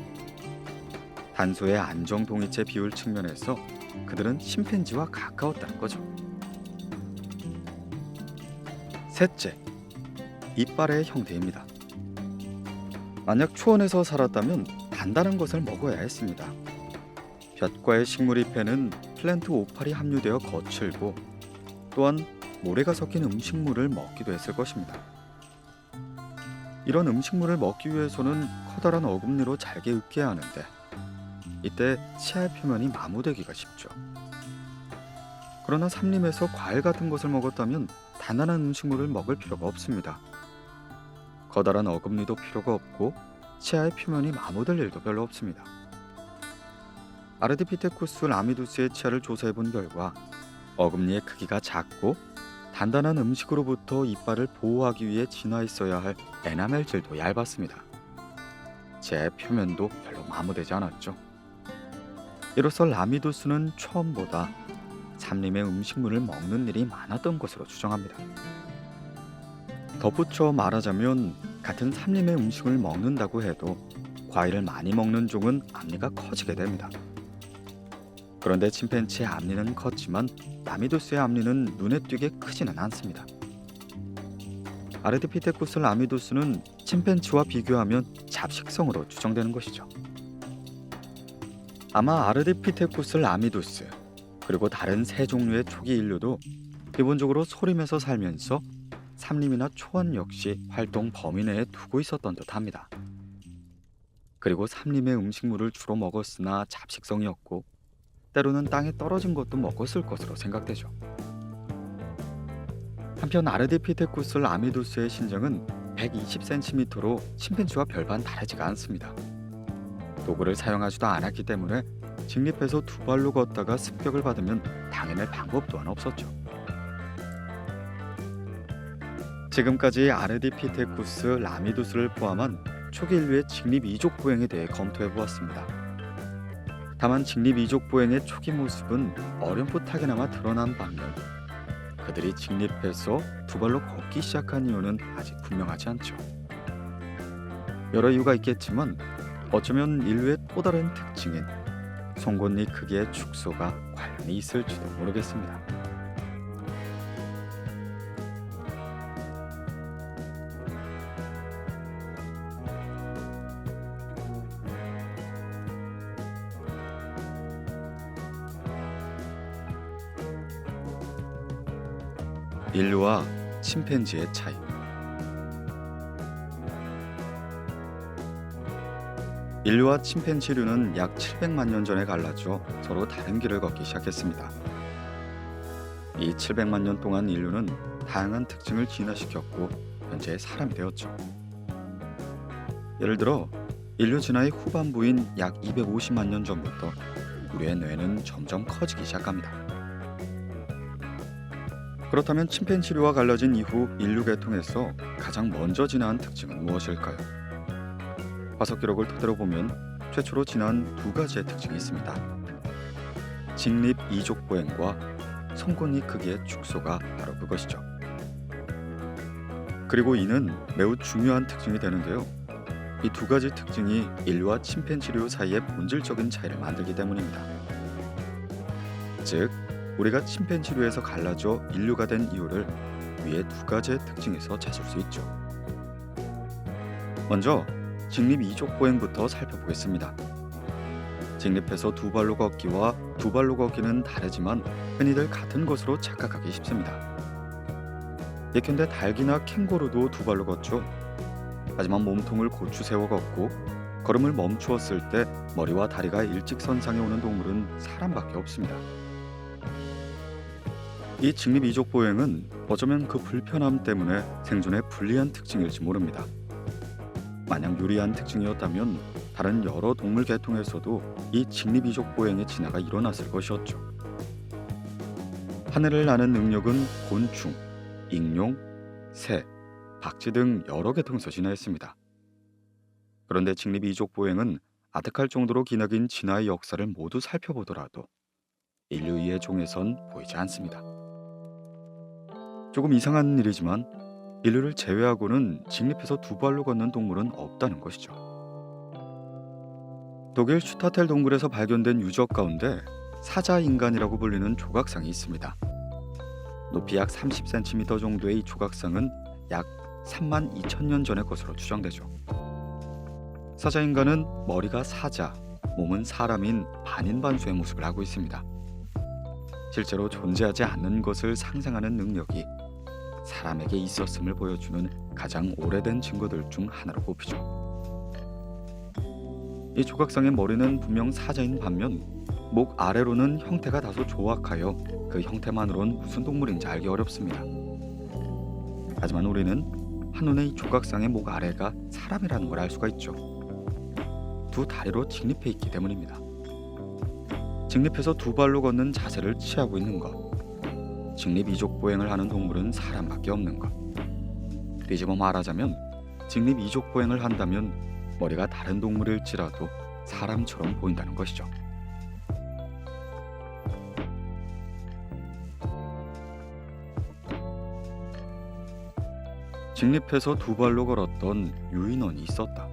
탄소의 안정 동위체 비율 측면에서 그들은 심팬지와 가까웠다는 거죠. 셋째, 이빨의 형태입니다. 만약 초원에서 살았다면 단단한 것을 먹어야 했습니다. 볕과의 식물 잎에는 플랜트 오팔이 함유되어 거칠고 또한 모래가 섞인 음식물을 먹기도 했을 것입니다. 이런 음식물을 먹기 위해서는 커다란 어금니로 잘게 읊게야 하는데 이때 치아의 표면이 마모되기가 쉽죠. 그러나 삼림에서 과일 같은 것을 먹었다면 단단한 음식물을 먹을 필요가 없습니다. 커다란 어금니도 필요가 없고 치아의 표면이 마모될 일도 별로 없습니다. 아르디피테쿠스 라미두스의 치아를 조사해 본 결과 어금니의 크기가 작고 단단한 음식으로부터 이빨을 보호하기 위해 진화했어야 할 에나멜질도 얇았습니다. 제 표면도 별로 마모되지 않았죠. 이로써 라미두스는 처음보다 삼림의 음식물을 먹는 일이 많았던 것으로 추정합니다. 덧붙여 말하자면 같은 삼림의 음식을 먹는다고 해도 과일을 많이 먹는 종은 앞니가 커지게 됩니다. 그런데 침팬지의 앞니는 컸지만 라미두스의 앞니는 눈에 띄게 크지는 않습니다. 아르디피테쿠스 라미두스는 침팬지와 비교하면 잡식성으로 추정되는 것이죠. 아마 아르디피테쿠스 라미두스 그리고 다른 새 종류의 초기 인류도 기본적으로 소림에서 살면서 삼림이나 초원 역시 활동 범위 내에 두고 있었던 듯합니다. 그리고 삼림의 음식물을 주로 먹었으나 잡식성이었고 때로는 땅에 떨어진 것도 먹었을 것으로 생각되죠. 한편 아르디피테쿠스 라미두스의 신장은 120cm로 침팬지와 별반 다르지가 않습니다. 도구를 사용하지도 않았기 때문에 직립해서 두 발로 걷다가 습격을 받으면 당해낼 방법 또한 없었죠. 지금까지 아르디피테쿠스 라미두스를 포함한 초기 인류의 직립 이족 보행에 대해 검토해 보았습니다. 다만 직립 이족 보행의 초기 모습은 어렴풋하게나마 드러난 반면 그들이 직립해서 두 발로 걷기 시작한 이유는 아직 분명하지 않죠. 여러 이유가 있겠지만 어쩌면 인류의 또 다른 특징인 송곳니 크기의 축소가 관련이 있을지도 모르겠습니다. 인류와 침팬지의 차이. 인류와 침팬지류는 약 700만 년 전에 갈라져 서로 다른 길을 걷기 시작했습니다. 이 700만 년 동안 인류는 다양한 특징을 진화시켰고 현재 사람이 되었죠. 예를 들어 인류 진화의 후반부인 약 250만 년 전부터 우리의 뇌는 점점 커지기 시작합니다. 그렇다면 침팬지류와 갈라진 이후 인류 계통에서 가장 먼저 진화한 특징은 무엇일까요? 화석 기록을 토대로 보면 최초로 진화한 두 가지의 특징이 있습니다. 직립 이족 보행과 송곳니 크기의 축소가 바로 그것이죠. 그리고 이는 매우 중요한 특징이 되는데요. 이 두 가지 특징이 인류와 침팬지류 사이의 본질적인 차이를 만들기 때문입니다. 즉, 우리가 침팬지류에서 갈라져 인류가 된 이유를 위의 두 가지의 특징에서 찾을 수 있죠. 먼저 직립 이족 보행부터 살펴보겠습니다. 직립해서 두 발로 걷기와 두 발로 걷기는 다르지만 흔히들 같은 것으로 착각하기 쉽습니다. 예컨대 닭이나 캥거루도 두 발로 걷죠. 하지만 몸통을 고추 세워 걷고 걸음을 멈추었을 때 머리와 다리가 일직선상에 오는 동물은 사람밖에 없습니다. 이 직립 이족 보행은 어쩌면 그 불편함 때문에 생존에 불리한 특징일지 모릅니다. 만약 유리한 특징이었다면 다른 여러 동물 계통에서도 이 직립 이족 보행의 진화가 일어났을 것이었죠. 하늘을 나는 능력은 곤충, 익룡, 새, 박쥐 등 여러 계통에서 진화했습니다. 그런데 직립 이족 보행은 아득할 정도로 기나긴 진화의 역사를 모두 살펴보더라도 인류의 종에선 보이지 않습니다. 조금 이상한 일이지만 인류를 제외하고는 직립해서 두 발로 걷는 동물은 없다는 것이죠. 독일 슈타텔 동굴에서 발견된 유적 가운데 사자인간이라고 불리는 조각상이 있습니다. 높이 약 30cm 정도의 이 조각상은 약 32,000년 전의 것으로 추정되죠. 사자인간은 머리가 사자, 몸은 사람인 반인반수의 모습을 하고 있습니다. 실제로 존재하지 않는 것을 상상하는 능력이 사람에게 있었음을 보여주는 가장 오래된 증거들 중 하나로 꼽히죠. 이 조각상의 머리는 분명 사자인 반면 목 아래로는 형태가 다소 조악하여 그 형태만으론 무슨 동물인지 알기 어렵습니다. 하지만 우리는 한눈에 이 조각상의 목 아래가 사람이라는 걸 알 수가 있죠. 두 다리로 직립해 있기 때문입니다. 직립해서 두 발로 걷는 자세를 취하고 있는 것. 직립 이족 보행을 하는 동물은 사람밖에 없는 것. 뒤집어 말하자면 직립 이족 보행을 한다면 머리가 다른 동물일지라도 사람처럼 보인다는 것이죠. 직립해서 두 발로 걸었던 유인원이 있었다.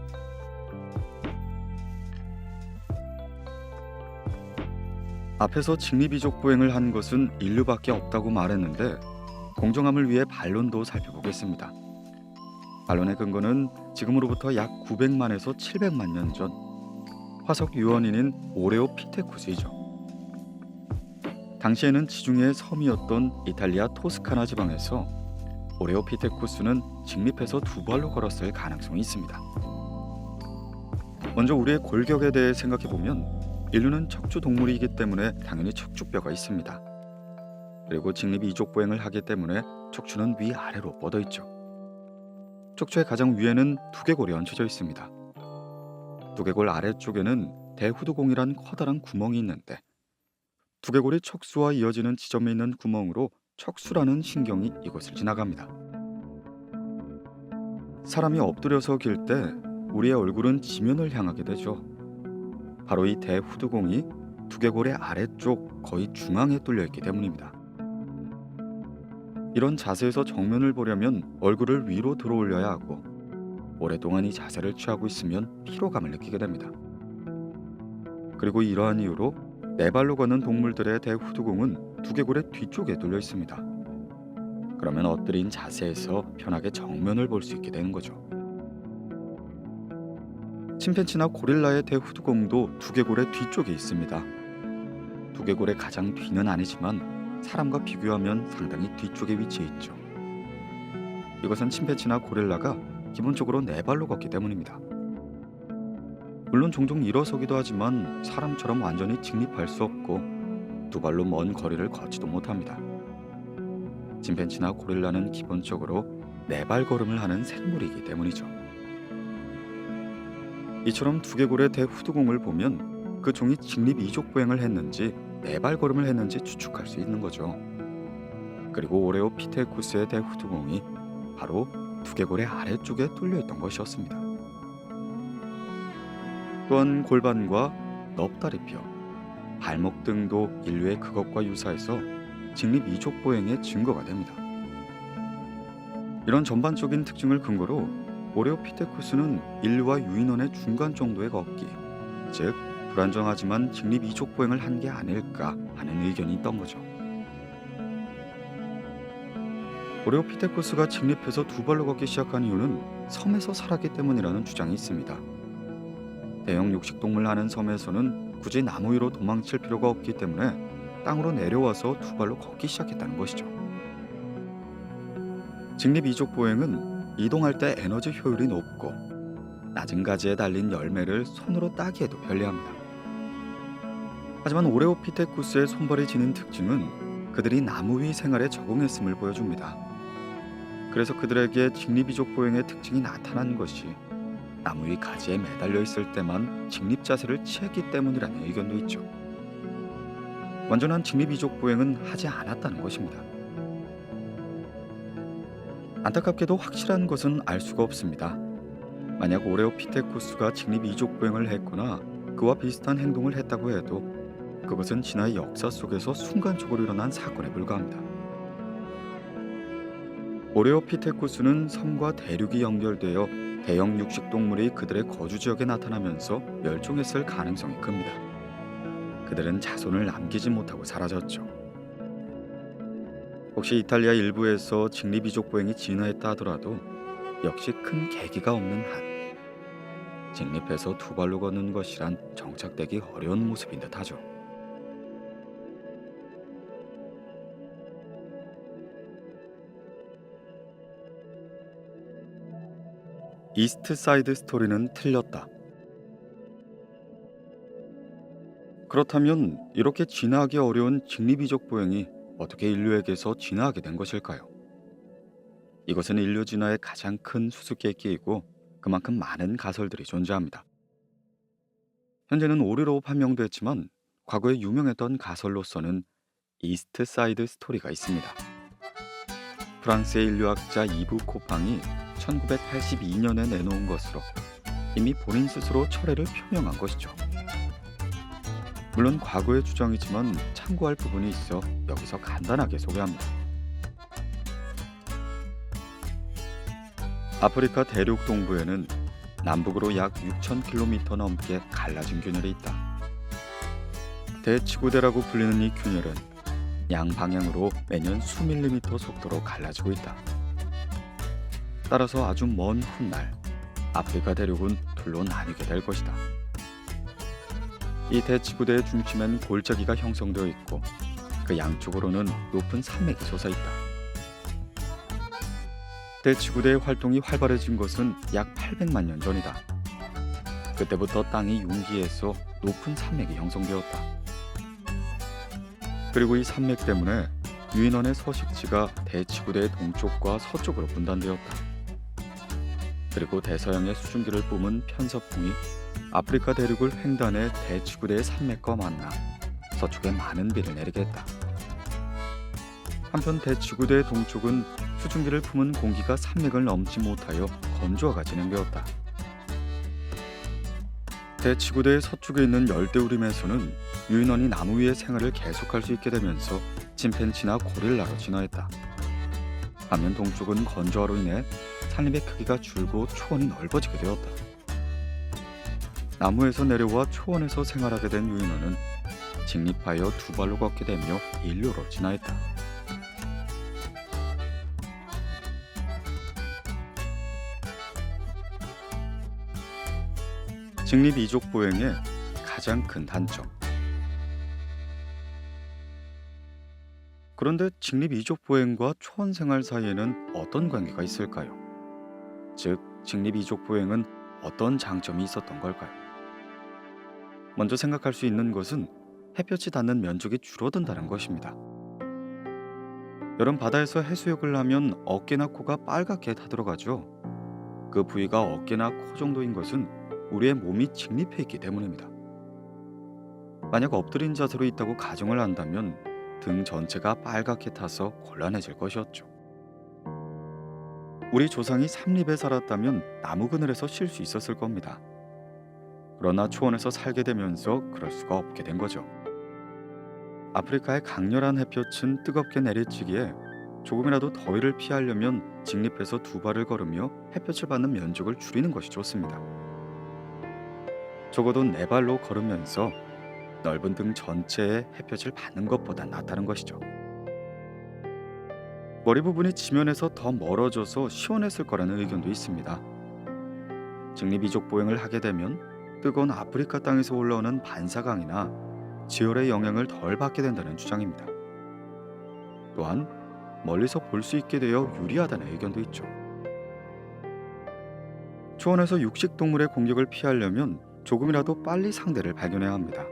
앞에서 직립이족 보행을 한 것은 인류밖에 없다고 말했는데 공정함을 위해 반론도 살펴보겠습니다. 반론의 근거는 지금으로부터 약 900만에서 700만 년 전 화석 유언인인 오레오피테쿠스이죠. 당시에는 지중해의 섬이었던 이탈리아 토스카나 지방에서 오레오피테쿠스는 직립해서 두 발로 걸었을 가능성이 있습니다. 먼저 우리의 골격에 대해 생각해보면 인류는 척추 동물이기 때문에 당연히 척추뼈가 있습니다. 그리고 직립 이족 보행을 하기 때문에 척추는 위아래로 뻗어 있죠. 척추의 가장 위에는 두개골이 얹혀져 있습니다. 두개골 아래쪽에는 대후두공이란 커다란 구멍이 있는데 두개골이 척수와 이어지는 지점에 있는 구멍으로 척수라는 신경이 이곳을 지나갑니다. 사람이 엎드려서 길 때 우리의 얼굴은 지면을 향하게 되죠. 바로 이 대후두공이 두개골의 아래쪽 거의 중앙에 뚫려 있기 때문입니다. 이런 자세에서 정면을 보려면 얼굴을 위로 들어올려야 하고 오랫동안 이 자세를 취하고 있으면 피로감을 느끼게 됩니다. 그리고 이러한 이유로 네 발로 걷는 동물들의 대후두공은 두개골의 뒤쪽에 뚫려 있습니다. 그러면 엎드린 자세에서 편하게 정면을 볼 수 있게 되는 거죠. 침팬지나 고릴라의 대후두공도 두개골의 뒤쪽에 있습니다. 두개골의 가장 뒤는 아니지만 사람과 비교하면 상당히 뒤쪽에 위치해 있죠. 이것은 침팬지나 고릴라가 기본적으로 네 발로 걷기 때문입니다. 물론 종종 일어서기도 하지만 사람처럼 완전히 직립할 수 없고 두 발로 먼 거리를 걷지도 못합니다. 침팬지나 고릴라는 기본적으로 네 발 걸음을 하는 생물이기 때문이죠. 이처럼 두개골의 대후두공을 보면 그 종이 직립 이족 보행을 했는지 네 발 걸음을 했는지 추측할 수 있는 거죠. 그리고 오레오피테쿠스의 대후두공이 바로 두개골의 아래쪽에 뚫려 있던 것이었습니다. 또한 골반과 넙다리뼈, 발목 등도 인류의 그것과 유사해서 직립 이족 보행의 증거가 됩니다. 이런 전반적인 특징을 근거로 오레오피테쿠스는 인류와 유인원의 중간 정도의 걷기, 즉 불안정하지만 직립 이족 보행을 한 게 아닐까 하는 의견이 있던 거죠. 오레오피테쿠스가 직립해서 두 발로 걷기 시작한 이유는 섬에서 살았기 때문이라는 주장이 있습니다. 대형 육식동물 하는 섬에서는 굳이 나무 위로 도망칠 필요가 없기 때문에 땅으로 내려와서 두 발로 걷기 시작했다는 것이죠. 직립 이족 보행은 이동할 때 에너지 효율이 높고 낮은 가지에 달린 열매를 손으로 따기에도 편리합니다. 하지만 오레오피테쿠스의 손발이 지닌 특징은 그들이 나무 위 생활에 적응했음을 보여줍니다. 그래서 그들에게 직립 이족 보행의 특징이 나타난 것이 나무 위 가지에 매달려 있을 때만 직립 자세를 취했기 때문이라는 의견도 있죠. 완전한 직립 이족 보행은 하지 않았다는 것입니다. 안타깝게도 확실한 것은 알 수가 없습니다. 만약 오레오피테쿠스가 직립 이족 보행을 했거나 그와 비슷한 행동을 했다고 해도 그것은 진화의 역사 속에서 순간적으로 일어난 사건에 불과합니다. 오레오피테쿠스는 섬과 대륙이 연결되어 대형 육식동물이 그들의 거주 지역에 나타나면서 멸종했을 가능성이 큽니다. 그들은 자손을 남기지 못하고 사라졌죠. 혹시 이탈리아 일부에서 직립 이족 보행이 진화했다 하더라도 역시 큰 계기가 없는 한 직립해서 두 발로 걷는 것이란 정착되기 어려운 모습인 듯하죠. 이스트 사이드 스토리는 틀렸다. 그렇다면 이렇게 진화하기 어려운 직립 이족 보행이 어떻게 인류에게서 진화하게 된 것일까요? 이것은 인류 진화의 가장 큰 수수께끼이고 그만큼 많은 가설들이 존재합니다. 현재는 오류로 판명됐지만 과거에 유명했던 가설로서는 이스트 사이드 스토리가 있습니다. 프랑스의 인류학자 이브 코팡이 1982년에 내놓은 것으로 이미 본인 스스로 철회를 표명한 것이죠. 물론 과거의 주장이지만 참고할 부분이 있어 여기서 간단하게 소개합니다. 아프리카 대륙 동부에는 남북으로 약 6,000km 넘게 갈라진 균열이 있다. 대지구대라고 불리는 이 균열은 양방향으로 매년 수밀리미터 속도로 갈라지고 있다. 따라서 아주 먼 훗날 아프리카 대륙은 둘로 나뉘게 될 것이다. 이 대지구대의 중심엔 골짜기가 형성되어 있고 그 양쪽으로는 높은 산맥이 솟아있다. 대지구대의 활동이 활발해진 것은 약 800만 년 전이다. 그때부터 땅이 융기해서 높은 산맥이 형성되었다. 그리고 이 산맥 때문에 유인원의 서식지가 대지구대의 동쪽과 서쪽으로 분단되었다. 그리고 대서양의 수증기를 뿜은 편서풍이 아프리카 대륙을 횡단해 대지구대의 산맥과 만나 서쪽에 많은 비를 내리게 했다. 한편 대지구대의 동쪽은 수증기를 품은 공기가 산맥을 넘지 못하여 건조화가 진행되었다. 대지구대의 서쪽에 있는 열대우림에서는 유인원이 나무 위의 생활을 계속할 수 있게 되면서 침팬지나 고릴라로 진화했다. 반면 동쪽은 건조화로 인해 산림의 크기가 줄고 초원이 넓어지게 되었다. 나무에서 내려와 초원에서 생활하게 된 유인원은 직립하여 두 발로 걷게 되며 인류로 진화했다. 직립 이족 보행의 가장 큰 단점. 그런데 직립 이족 보행과 초원 생활 사이에는 어떤 관계가 있을까요? 즉, 직립 이족 보행은 어떤 장점이 있었던 걸까요? 먼저 생각할 수 있는 것은 햇볕이 닿는 면적이 줄어든다는 것입니다. 여름 바다에서 해수욕을 하면 어깨나 코가 빨갛게 타들어가죠. 그 부위가 어깨나 코 정도인 것은 우리의 몸이 직립해 있기 때문입니다. 만약 엎드린 자세로 있다고 가정을 한다면 등 전체가 빨갛게 타서 곤란해질 것이었죠. 우리 조상이 삼립에 살았다면 나무 그늘에서 쉴 수 있었을 겁니다. 그러나 초원에서 살게 되면서 그럴 수가 없게 된 거죠. 아프리카의 강렬한 햇볕은 뜨겁게 내리치기에 조금이라도 더위를 피하려면 직립해서 두 발을 걸으며 햇볕을 받는 면적을 줄이는 것이 좋습니다. 적어도 네 발로 걸으면서 넓은 등 전체에 햇볕을 받는 것보다 낫다는 것이죠. 머리 부분이 지면에서 더 멀어져서 시원했을 거라는 의견도 있습니다. 직립이족 보행을 하게 되면 뜨거운 아프리카 땅에서 올라오는 반사광이나 지열의 영향을 덜 받게 된다는 주장입니다. 또한 멀리서 볼 수 있게 되어 유리하다는 의견도 있죠. 초원에서 육식동물의 공격을 피하려면 조금이라도 빨리 상대를 발견해야 합니다.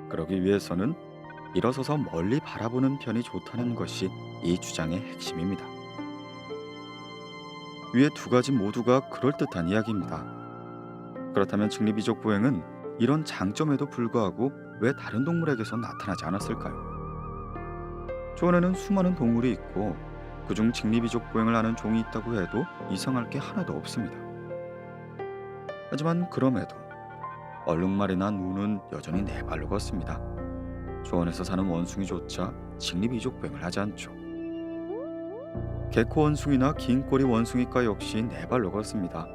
그러기 위해서는 일어서서 멀리 바라보는 편이 좋다는 것이 이 주장의 핵심입니다. 위의 두 가지 모두가 그럴듯한 이야기입니다. 그렇다면 직립이족 보행은 이런 장점에도 불구하고 왜 다른 동물에게서 나타나지 않았을까요? 초원에는 수많은 동물이 있고 그중 직립이족 보행을 하는 종이 있다고 해도 이상할 게 하나도 없습니다. 하지만 그럼에도 얼룩말이나 누는 여전히 네 발로 걷습니다. 초원에서 사는 원숭이조차 직립이족 보행을 하지 않죠. 개코 원숭이나 긴 꼬리 원숭이과 역시 네 발로 걷습니다.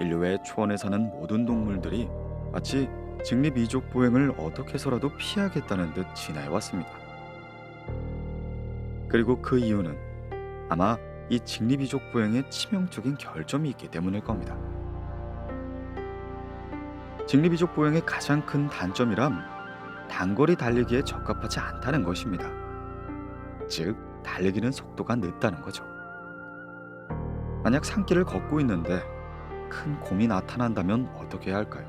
인류의 초원에 사는 모든 동물들이 마치 직립이족 보행을 어떻게 해서라도 피하겠다는 듯 진화해왔습니다. 그리고 그 이유는 아마 이 직립이족 보행에 치명적인 결점이 있기 때문일 겁니다. 직립이족 보행의 가장 큰 단점이란 단거리 달리기에 적합하지 않다는 것입니다. 즉, 달리기는 속도가 늦다는 거죠. 만약 산길을 걷고 있는데 큰 곰이 나타난다면 어떻게 해야 할까요?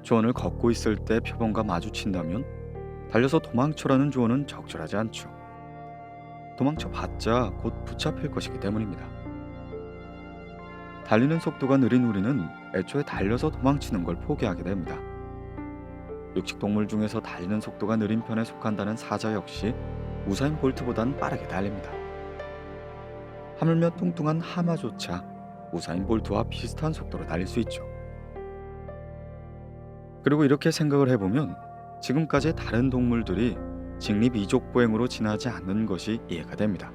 조언을 걷고 있을 때 표범과 마주친다면 달려서 도망쳐라는 조언은 적절하지 않죠. 도망쳐봤자 곧 붙잡힐 것이기 때문입니다. 달리는 속도가 느린 우리는 애초에 달려서 도망치는 걸 포기하게 됩니다. 육식동물 중에서 달리는 속도가 느린 편에 속한다는 사자 역시 우사인 볼트보단 빠르게 달립니다. 하물며 뚱뚱한 하마조차 우사인 볼트와 비슷한 속도로 달릴 수 있죠. 그리고 이렇게 생각을 해보면 지금까지 다른 동물들이 직립이족보행으로 지나지 않는 것이 이해가 됩니다.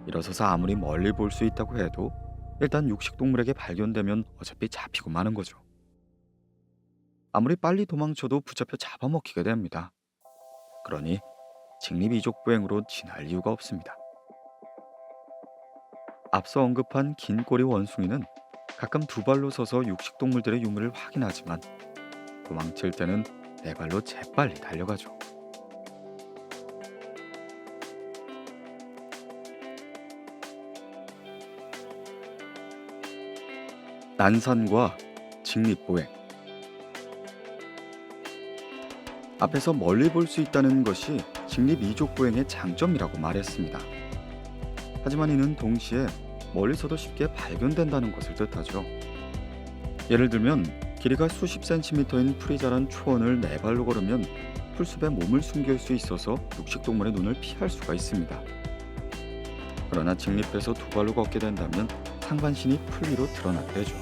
일어서서 아무리 멀리 볼 수 있다고 해도 일단 육식동물에게 발견되면 어차피 잡히고 마는 거죠. 아무리 빨리 도망쳐도 붙잡혀 잡아먹히게 됩니다. 그러니 직립이족보행으로 지날 이유가 없습니다. 앞서 언급한 긴 꼬리 원숭이는 가끔 두 발로 서서 육식동물들의 유물을 확인하지만 도망칠 때는 네 발로 재빨리 달려가죠. 난산과 직립보행. 앞에서 멀리 볼 수 있다는 것이 직립이족보행의 장점이라고 말했습니다. 하지만 이는 동시에 멀리서도 쉽게 발견된다는 것을 뜻하죠. 예를 들면 길이가 수십 센티미터인 풀이 자란 초원을 네 발로 걸으면 풀숲에 몸을 숨길 수 있어서 육식동물의 눈을 피할 수가 있습니다. 그러나 직립해서 두 발로 걷게 된다면 상반신이 풀 위로 드러나게 되죠.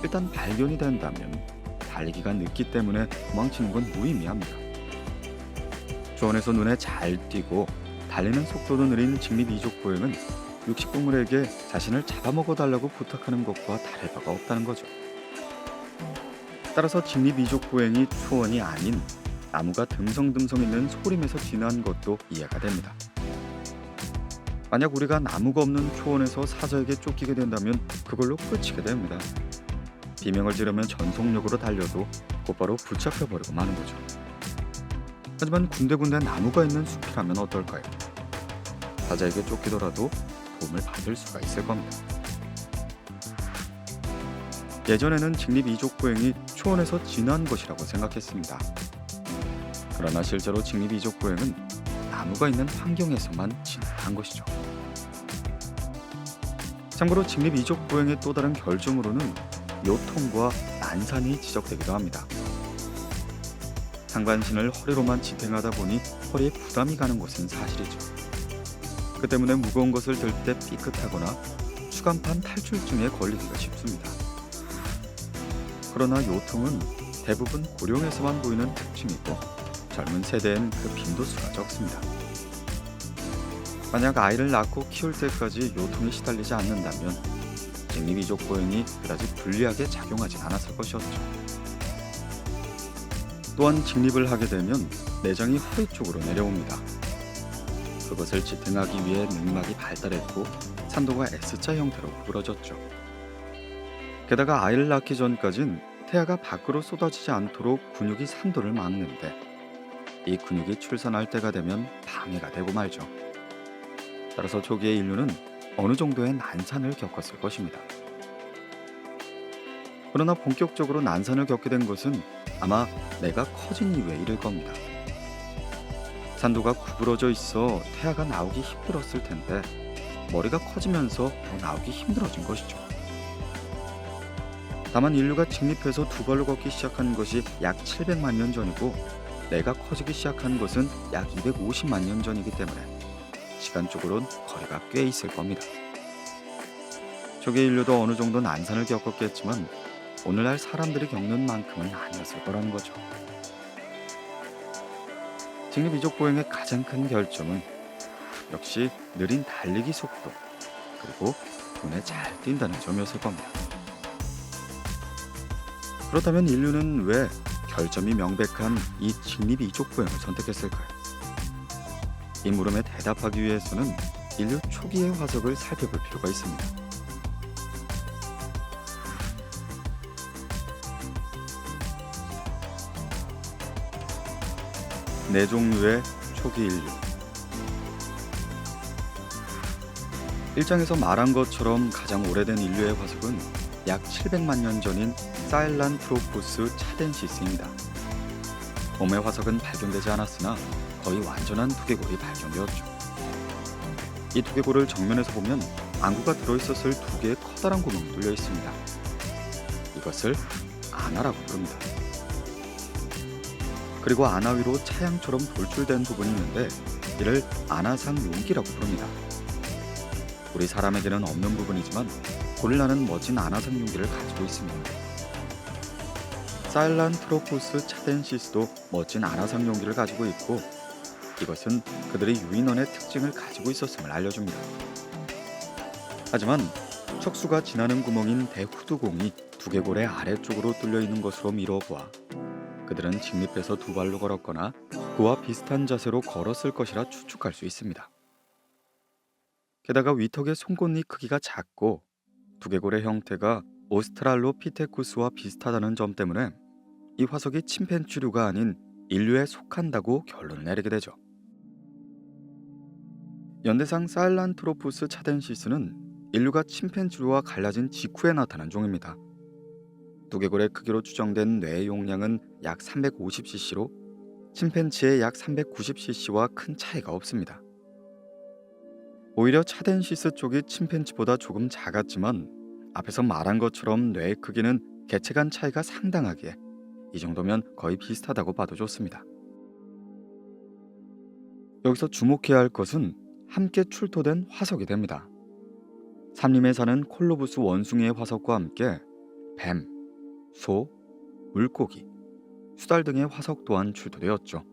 일단 발견이 된다면 달리기가 늦기 때문에 도망치는 건 무의미합니다. 초원에서 눈에 잘 띄고 달리는 속도도 느린 직립이족보행은 육식동물에게 자신을 잡아먹어 달라고 부탁하는 것과 다를 바가 없다는 거죠. 따라서 직립이족보행이 초원이 아닌 나무가 듬성듬성 있는 소림에서 지난 것도 이해가 됩니다. 만약 우리가 나무가 없는 초원에서 사자에게 쫓기게 된다면 그걸로 끝이게 됩니다. 비명을 지르면 전속력으로 달려도 곧바로 붙잡혀버리고 마는 거죠. 하지만 군데군데 나무가 있는 숲이라면 어떨까요? 사자에게 쫓기더라도 도움을 받을 수가 있을 겁니다. 예전에는 직립이족보행이 초원에서 지난 것이라고 생각했습니다. 그러나 실제로 직립이족보행은 나무가 있는 환경에서만 진행한 것이죠. 참고로 직립이족보행의 또 다른 결점으로는 요통과 난산이 지적되기도 합니다. 상반신을 허리로만 지탱하다 보니 허리에 부담이 가는 것은 사실이죠. 그 때문에 무거운 것을 들 때 삐끗하거나 추간판 탈출증에 걸리기가 쉽습니다. 그러나 요통은 대부분 고령에서만 보이는 특징이고 젊은 세대엔 그 빈도수가 적습니다. 만약 아이를 낳고 키울 때까지 요통에 시달리지 않는다면 직립이족보행이 그다지 불리하게 작용하진 않았을 것이었죠. 또한 직립을 하게 되면 내장이 허리 쪽으로 내려옵니다. 그것을 지탱하기 위해 늑막이 발달했고 산도가 S자 형태로 구부러졌죠. 게다가 아이를 낳기 전까진 태아가 밖으로 쏟아지지 않도록 근육이 산도를 막는데 이 근육이 출산할 때가 되면 방해가 되고 말죠. 따라서 초기의 인류는 어느 정도의 난산을 겪었을 것입니다. 그러나 본격적으로 난산을 겪게 된 것은 아마 내가 커진 이후에 일일 겁니다. 산도가 구부러져 있어 태아가 나오기 힘들었을 텐데 머리가 커지면서 더 나오기 힘들어진 것이죠. 다만 인류가 직립해서 두 발로 걷기 시작한 것이 약 700만 년 전이고 내가 커지기 시작한 것은 약 250만 년 전이기 때문에 시간적으로는 거리가 꽤 있을 겁니다. 초기 인류도 어느 정도 난산을 겪었겠지만 오늘날 사람들이 겪는 만큼은 아니었을 거라는 거죠. 직립이족보행의 가장 큰 결점은 역시 느린 달리기 속도 그리고 눈에 잘 띈다는 점이었을 겁니다. 그렇다면 인류는 왜 결점이 명백한 이 직립이족보행을 선택했을까요? 이 물음에 대답하기 위해서는 인류 초기의 화석을 살펴볼 필요가 있습니다. 네 종류의 초기 인류. 1장에서 말한 것처럼 가장 오래된 인류의 화석은 약 700만 년 전인 사헬란트로포스 차덴시스입니다. 봄의 화석은 발견되지 않았으나 거의 완전한 두개골이 발견되었죠. 이 두개골을 정면에서 보면 안구가 들어있었을 두 개의 커다란 구멍이 뚫려 있습니다. 이것을 아나라고 부릅니다. 그리고 안아 위로 차양처럼 돌출된 부분이 있는데 이를 안아상 용기라고 부릅니다. 우리 사람에게는 없는 부분이지만 고릴라는 멋진 안아상 용기를 가지고 있습니다. 사일란트로포스 차덴시스도 멋진 안아상 용기를 가지고 있고 이것은 그들의 유인원의 특징을 가지고 있었음을 알려줍니다. 하지만 척수가 지나는 구멍인 대후두공이 두개골의 아래쪽으로 뚫려 있는 것으로 미뤄보아 그들은 직립해서 두 발로 걸었거나 그와 비슷한 자세로 걸었을 것이라 추측할 수 있습니다. 게다가 위턱의 송곳니 크기가 작고 두개골의 형태가 오스트랄로피테쿠스와 비슷하다는 점 때문에 이 화석이 침팬지류가 아닌 인류에 속한다고 결론을 내리게 되죠. 연대상 사일란트로푸스 차덴시스는 인류가 침팬지류와 갈라진 직후에 나타난 종입니다. 두개골의 크기로 추정된 뇌의 용량은 약 350cc로 침팬지의 약 390cc와 큰 차이가 없습니다. 오히려 차덴시스 쪽이 침팬지보다 조금 작았지만 앞에서 말한 것처럼 뇌의 크기는 개체 간 차이가 상당하기에 이 정도면 거의 비슷하다고 봐도 좋습니다. 여기서 주목해야 할 것은 함께 출토된 화석이 됩니다. 삼림에 사는 콜로부스 원숭이의 화석과 함께 뱀, 소, 물고기, 수달 등의 화석 또한 출토되었죠.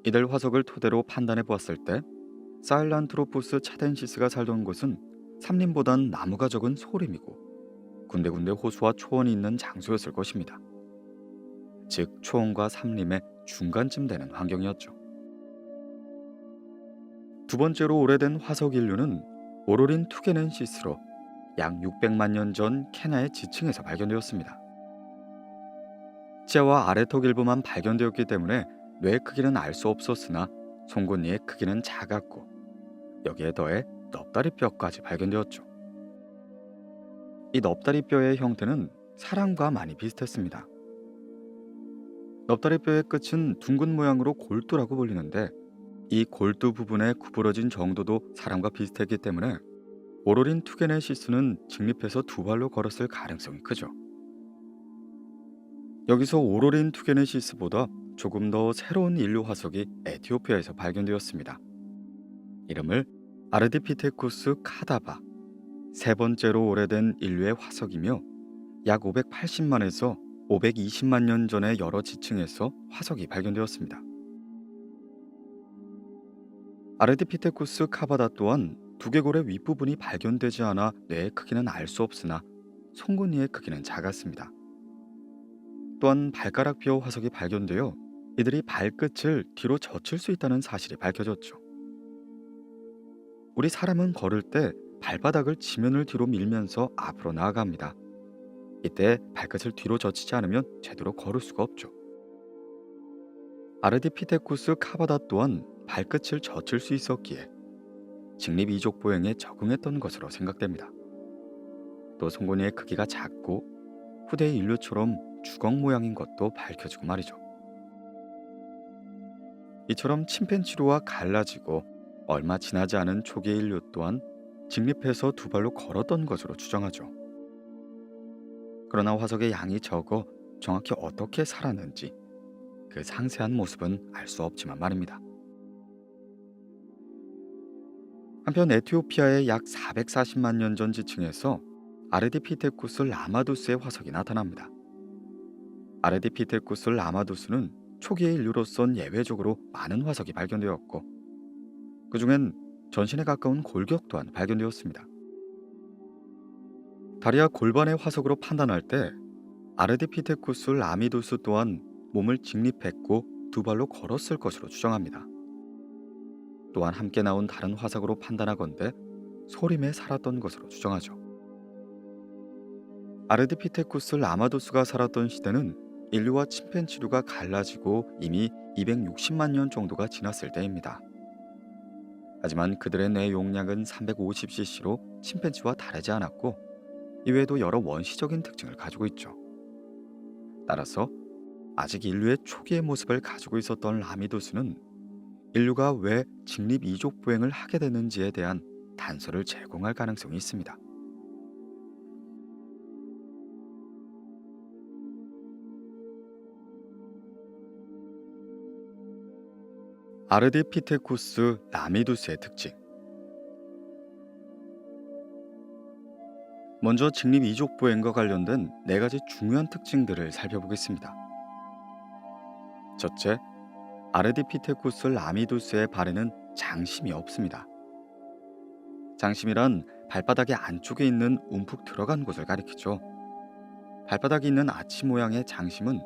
이들 화석을 토대로 판단해 보았을 때 사일란트로푸스 차덴시스가 살던 곳은 삼림보단 나무가 적은 소림이고 군데군데 호수와 초원이 있는 장소였을 것입니다. 즉 초원과 삼림의 중간쯤 되는 환경이었죠. 두 번째로 오래된 화석 인류는 오로린 투게넨시스로 약 600만 년 전 케냐의 지층에서 발견되었습니다. 치아와 아래턱 일부만 발견되었기 때문에 뇌의 크기는 알 수 없었으나 송곳니의 크기는 작았고 여기에 더해 넙다리뼈까지 발견되었죠. 이 넙다리뼈의 형태는 사람과 많이 비슷했습니다. 넙다리뼈의 끝은 둥근 모양으로 골두라고 불리는데 이 골두 부분의 구부러진 정도도 사람과 비슷했기 때문에 오로린 투게네시스는 직립해서 두 발로 걸었을 가능성이 크죠. 여기서 오로린 투게네시스보다 조금 더 새로운 인류 화석이 에티오피아에서 발견되었습니다. 이름을 아르디피테쿠스 카다바, 세 번째로 오래된 인류의 화석이며 약 580만에서 520만 년 전의 여러 지층에서 화석이 발견되었습니다. 아르디피테쿠스 카바다 또한 두개골의 윗부분이 발견되지 않아 뇌의 크기는 알 수 없으나 송곳니의 크기는 작았습니다. 또한 발가락뼈 화석이 발견되어 이들이 발끝을 뒤로 젖힐 수 있다는 사실이 밝혀졌죠. 우리 사람은 걸을 때 발바닥을 지면을 뒤로 밀면서 앞으로 나아갑니다. 이때 발끝을 뒤로 젖히지 않으면 제대로 걸을 수가 없죠. 아르디피테쿠스 카바다 또한 발끝을 젖힐 수 있었기에 직립 이족 보행에 적응했던 것으로 생각됩니다. 또 송곳니의 크기가 작고 후대의 인류처럼 주걱 모양인 것도 밝혀지고 말이죠. 이처럼 침팬지류와 갈라지고 얼마 지나지 않은 초기 인류 또한 직립해서 두 발로 걸었던 것으로 추정하죠. 그러나 화석의 양이 적어 정확히 어떻게 살았는지 그 상세한 모습은 알 수 없지만 말입니다. 한편 에티오피아의 약 440만 년 전 지층에서 아르디피테쿠스 라마두스의 화석이 나타납니다. 아르디피테쿠스 라마두스는 초기의 인류로선 예외적으로 많은 화석이 발견되었고 그 중엔 전신에 가까운 골격 또한 발견되었습니다. 다리와 골반의 화석으로 판단할 때 아르디피테쿠스 라미두스 또한 몸을 직립했고 두 발로 걸었을 것으로 추정합니다. 또한 함께 나온 다른 화석으로 판단하건대 소림에 살았던 것으로 추정하죠. 아르디피테쿠스 라마두스가 살았던 시대는 인류와 침팬지류가 갈라지고 이미 260만 년 정도가 지났을 때입니다. 하지만 그들의 뇌 용량은 350cc로 침팬지와 다르지 않았고 이외에도 여러 원시적인 특징을 가지고 있죠. 따라서 아직 인류의 초기의 모습을 가지고 있었던 라미두스는 인류가 왜 직립 이족 보행을 하게 되는지에 대한 단서를 제공할 가능성이 있습니다. 아르디피테쿠스 라미두스의 특징. 먼저 직립 이족 보행과 관련된 네 가지 중요한 특징들을 살펴보겠습니다. 첫째, 아르디피테쿠스 라미두스의 발에는 장심이 없습니다. 장심이란 발바닥의 안쪽에 있는 움푹 들어간 곳을 가리키죠. 발바닥에 있는 아치 모양의 장심은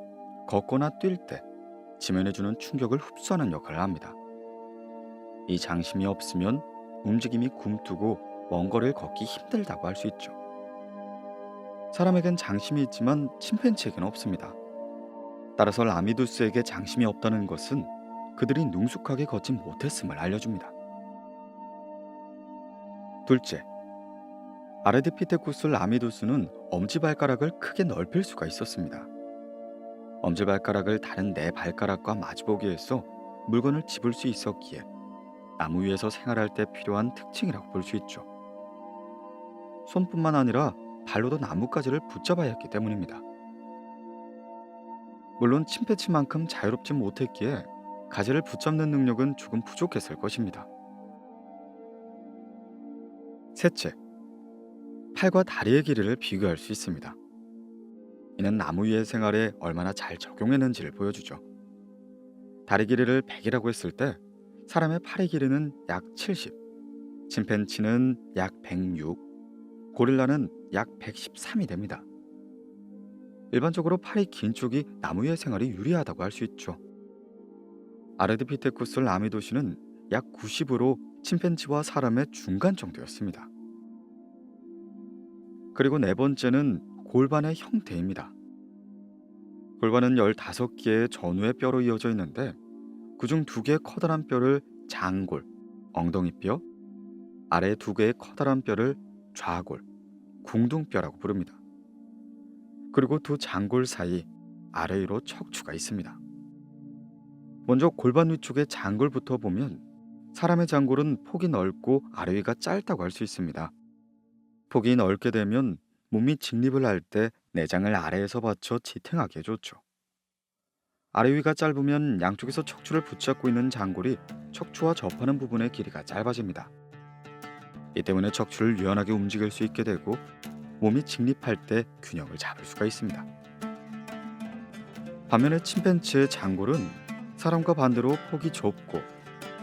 걷거나 뛸 때 지면에 주는 충격을 흡수하는 역할을 합니다. 이 장심이 없으면 움직임이 굼뜨고 먼 거리를 걷기 힘들다고 할 수 있죠. 사람에겐 장심이 있지만 침팬지에게는 없습니다. 따라서 라미두스에게 장심이 없다는 것은 그들이 능숙하게 걷지 못했음을 알려줍니다. 둘째, 아르디피테쿠스 라미두스는 엄지발가락을 크게 넓힐 수가 있었습니다. 엄지발가락을 다른 네 발가락과 마주보게 해서 물건을 집을 수 있었기에 나무 위에서 생활할 때 필요한 특징이라고 볼 수 있죠. 손뿐만 아니라 발로도 나뭇가지를 붙잡아야 했기 때문입니다. 물론 침팬지만큼 자유롭지 못했기에 가지를 붙잡는 능력은 조금 부족했을 것입니다. 셋째, 팔과 다리의 길이를 비교할 수 있습니다. 이는 나무 위의 생활에 얼마나 잘 적용했는지를 보여주죠. 다리 길이를 100이라고 했을 때 사람의 팔의 길이는 약 70, 침팬지는 약 106, 고릴라는 약 113이 됩니다. 일반적으로 팔이 긴 쪽이 나무 위의 생활이 유리하다고 할 수 있죠. 아르디피테쿠스 라미두스는 약 90으로 침팬지와 사람의 중간 정도였습니다. 그리고 네 번째는 골반의 형태입니다. 골반은 15개의 전후의 뼈로 이어져 있는데 그중 2개의 커다란 뼈를 장골, 엉덩이뼈, 아래 2개의 커다란 뼈를 좌골, 궁둥뼈라고 부릅니다. 그리고 두 장골 사이 아래 위로 척추가 있습니다. 먼저 골반 위쪽의 장골부터 보면 사람의 장골은 폭이 넓고 아래 위가 짧다고 할 수 있습니다. 폭이 넓게 되면 몸이 직립을 할 때 내장을 아래에서 받쳐 지탱하게 해줬죠. 아래 위가 짧으면 양쪽에서 척추를 붙잡고 있는 장골이 척추와 접하는 부분의 길이가 짧아집니다. 이 때문에 척추를 유연하게 움직일 수 있게 되고 몸이 직립할 때 균형을 잡을 수가 있습니다. 반면에 침팬지의 장골은 사람과 반대로 폭이 좁고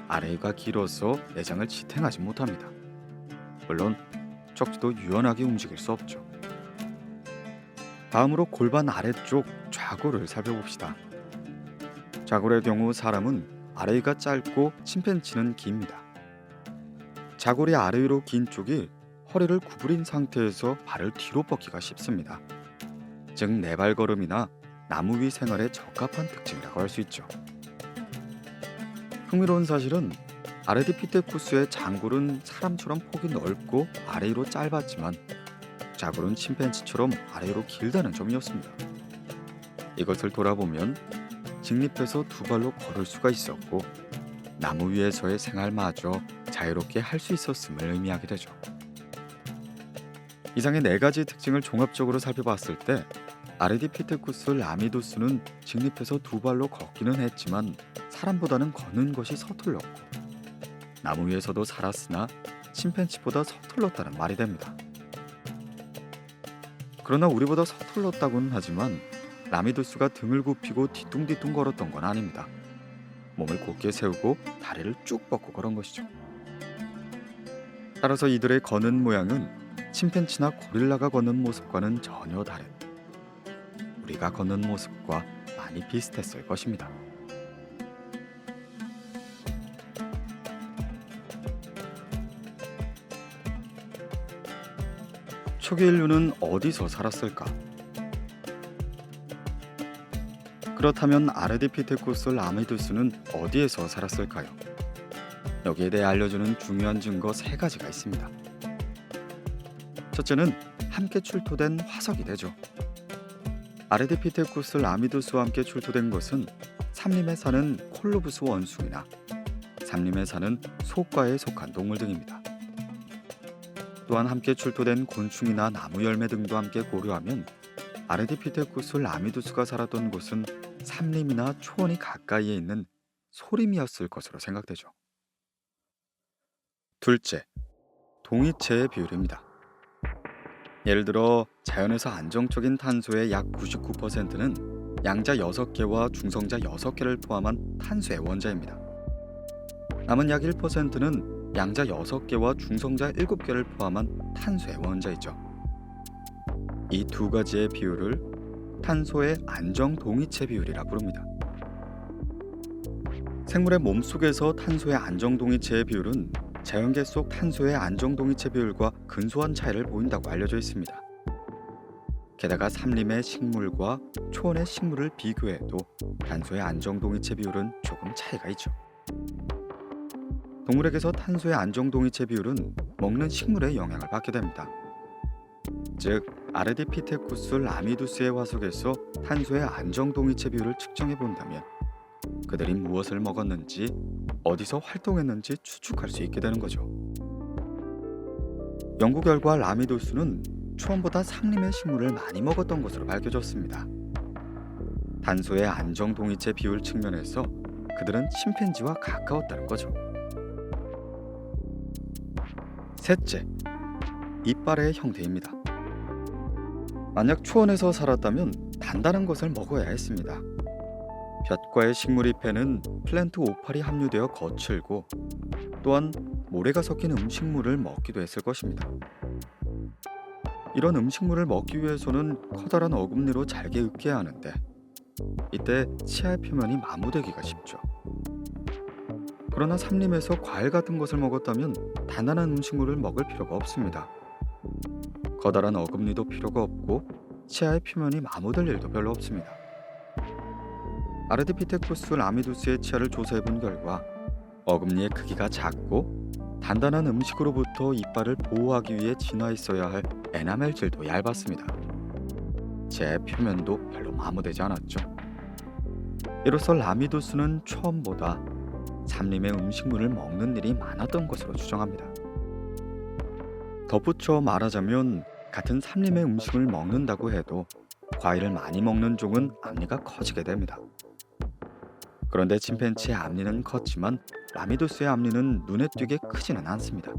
아래 위가 길어서 내장을 지탱하지 못합니다. 물론 척추도 유연하게 움직일 수 없죠. 다음으로 골반 아래쪽 좌골을 살펴봅시다. 좌골의 경우 사람은 아래 위가 짧고 침팬지는 깁니다. 좌골이 아래 위로 긴 쪽이 허리를 구부린 상태에서 발을 뒤로 뻗기가 쉽습니다. 즉 네발걸음이나 나무 위 생활에 적합한 특징이라고 할 수 있죠. 흥미로운 사실은 아르디피테쿠스의 장골은 사람처럼 폭이 넓고 아래 위로 짧았지만 좌골은 침팬지처럼 아래 위로 길다는 점이었습니다. 이것을 돌아보면 직립해서 2발로 걸을 수가 있었고 나무 위에서의 생활마저 자유롭게 할 수 있었음을 의미하게 되죠. 이상의 4가지 특징을 종합적으로 살펴봤을 때 아르디피테쿠스 라미두스는 직립해서 2발로 걷기는 했지만 사람보다는 걷는 것이 서툴렀고 나무 위에서도 살았으나 침팬지보다 서툴렀다는 말이 됩니다. 그러나 우리보다 서툴렀다고는 하지만 라미두스가 등을 굽히고 뒤뚱뒤뚱 걸었던 건 아닙니다. 몸을 곧게 세우고 다리를 쭉 뻗고 걸은 것이죠. 따라서 이들의 걷는 모양은 침팬지나 고릴라가 걷는 모습과는 전혀 다른 우리가 걷는 모습과 많이 비슷했을 것입니다. 초기 인류는 어디서 살았을까? 그렇다면 아르디피테쿠스 라미두스는 어디에서 살았을까요? 여기에 대해 알려주는 중요한 증거 3가지가 있습니다. 첫째는 함께 출토된 화석이 되죠. 아르디피테쿠스 라미두스와 함께 출토된 것은 삼림에 사는 콜로부스 원숭이나 삼림에 사는 소과에 속한 동물 등입니다. 또한 함께 출토된 곤충이나 나무 열매 등도 함께 고려하면 아르디피테쿠스 라미두스가 살았던 곳은 삼림이나 초원이 가까이에 있는 소림이었을 것으로 생각되죠. 둘째, 동위체의 비율입니다. 예를 들어 자연에서 안정적인 탄소의 약 99%는 양자 6개와 중성자 6개를 포함한 탄소의 원자입니다. 남은 약 1%는 양자 6개와 중성자 7개를 포함한 탄소의 원자이죠. 이 두 가지의 비율을 탄소의 안정 동위체 비율이라 부릅니다. 생물의 몸속에서 탄소의 안정 동위체의 비율은 자연계 속 탄소의 안정 동위체 비율과 근소한 차이를 보인다고 알려져 있습니다. 게다가 산림의 식물과 초원의 식물을 비교해도 탄소의 안정 동위체 비율은 조금 차이가 있죠. 동물에게서 탄소의 안정 동위체 비율은 먹는 식물의 영향을 받게 됩니다. 즉, 아르디피테쿠스 라미두스의 화석에서 탄소의 안정 동위체 비율을 측정해 본다면 그들이 무엇을 먹었는지, 어디서 활동했는지 추측할 수 있게 되는 거죠. 연구 결과 라미두스는 초원보다 산림의 식물을 많이 먹었던 것으로 밝혀졌습니다. 탄소의 안정 동위체 비율 측면에서 그들은 침팬지와 가까웠다는 거죠. 셋째, 이빨의 형태입니다. 만약 초원에서 살았다면 단단한 것을 먹어야 했습니다. 볕과의 식물 잎에는 플랜트 오팔이 함유되어 거칠고 또한 모래가 섞인 음식물을 먹기도 했을 것입니다. 이런 음식물을 먹기 위해서는 커다란 어금니로 잘게 읊게야 하는데 이때 치아의 표면이 마모되기가 쉽죠. 그러나 산림에서 과일 같은 것을 먹었다면 단단한 음식물을 먹을 필요가 없습니다. 커다란 어금니도 필요가 없고 치아의 표면이 마모될 일도 별로 없습니다. 아르디피테쿠스 라미두스의 치아를 조사해본 결과 어금니의 크기가 작고 단단한 음식으로부터 이빨을 보호하기 위해 진화했어야 할 에나멜질도 얇았습니다. 치아의 표면도 별로 마모되지 않았죠. 이로써 라미두스는 초원보다 산림의 음식물을 먹는 일이 많았던 것으로 추정합니다. 덧붙여 말하자면 같은 산림의 음식을 먹는다고 해도 과일을 많이 먹는 종은 앞니가 커지게 됩니다. 그런데 침팬지의 앞니는 컸지만 라미두스의 앞니는 눈에 띄게 크지는 않습니다.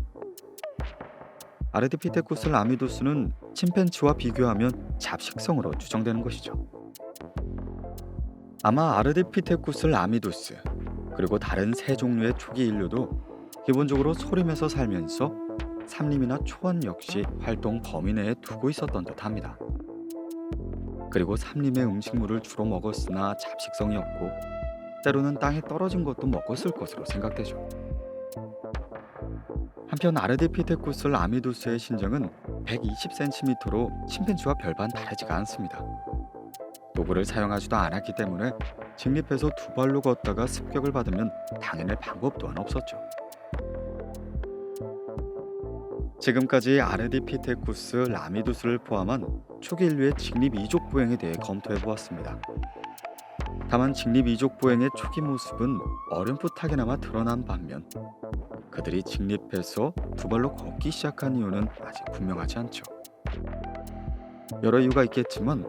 아르디피테쿠스 라미두스는 침팬지와 비교하면 잡식성으로 추정되는 것이죠. 아마 아르디피테쿠스 라미두스 그리고 다른 새 종류의 초기 인류도 기본적으로 소림에서 살면서 산림이나 초원 역시 활동 범위 내에 두고 있었던 듯합니다. 그리고 산림의 음식물을 주로 먹었으나 잡식성이었고 때로는 땅에 떨어진 것도 먹었을 것으로 생각되죠. 한편 아르디피테쿠스 라미두스의 신장은 120cm로 침팬지와 별반 다르지가 않습니다. 도구를 사용하지도 않았기 때문에 직립해서 두 발로 걷다가 습격을 받으면 당해낼 방법 또한 없었죠. 지금까지 아르디피테쿠스 라미두스를 포함한 초기 인류의 직립 이족 보행에 대해 검토해 보았습니다. 다만 직립 이족 보행의 초기 모습은 어렴풋하게나마 드러난 반면 그들이 직립해서 두 발로 걷기 시작한 이유는 아직 분명하지 않죠. 여러 이유가 있겠지만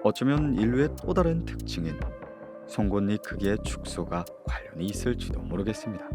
어쩌면 인류의 또 다른 특징인 송곳니 크기의 축소가 관련이 있을지도 모르겠습니다.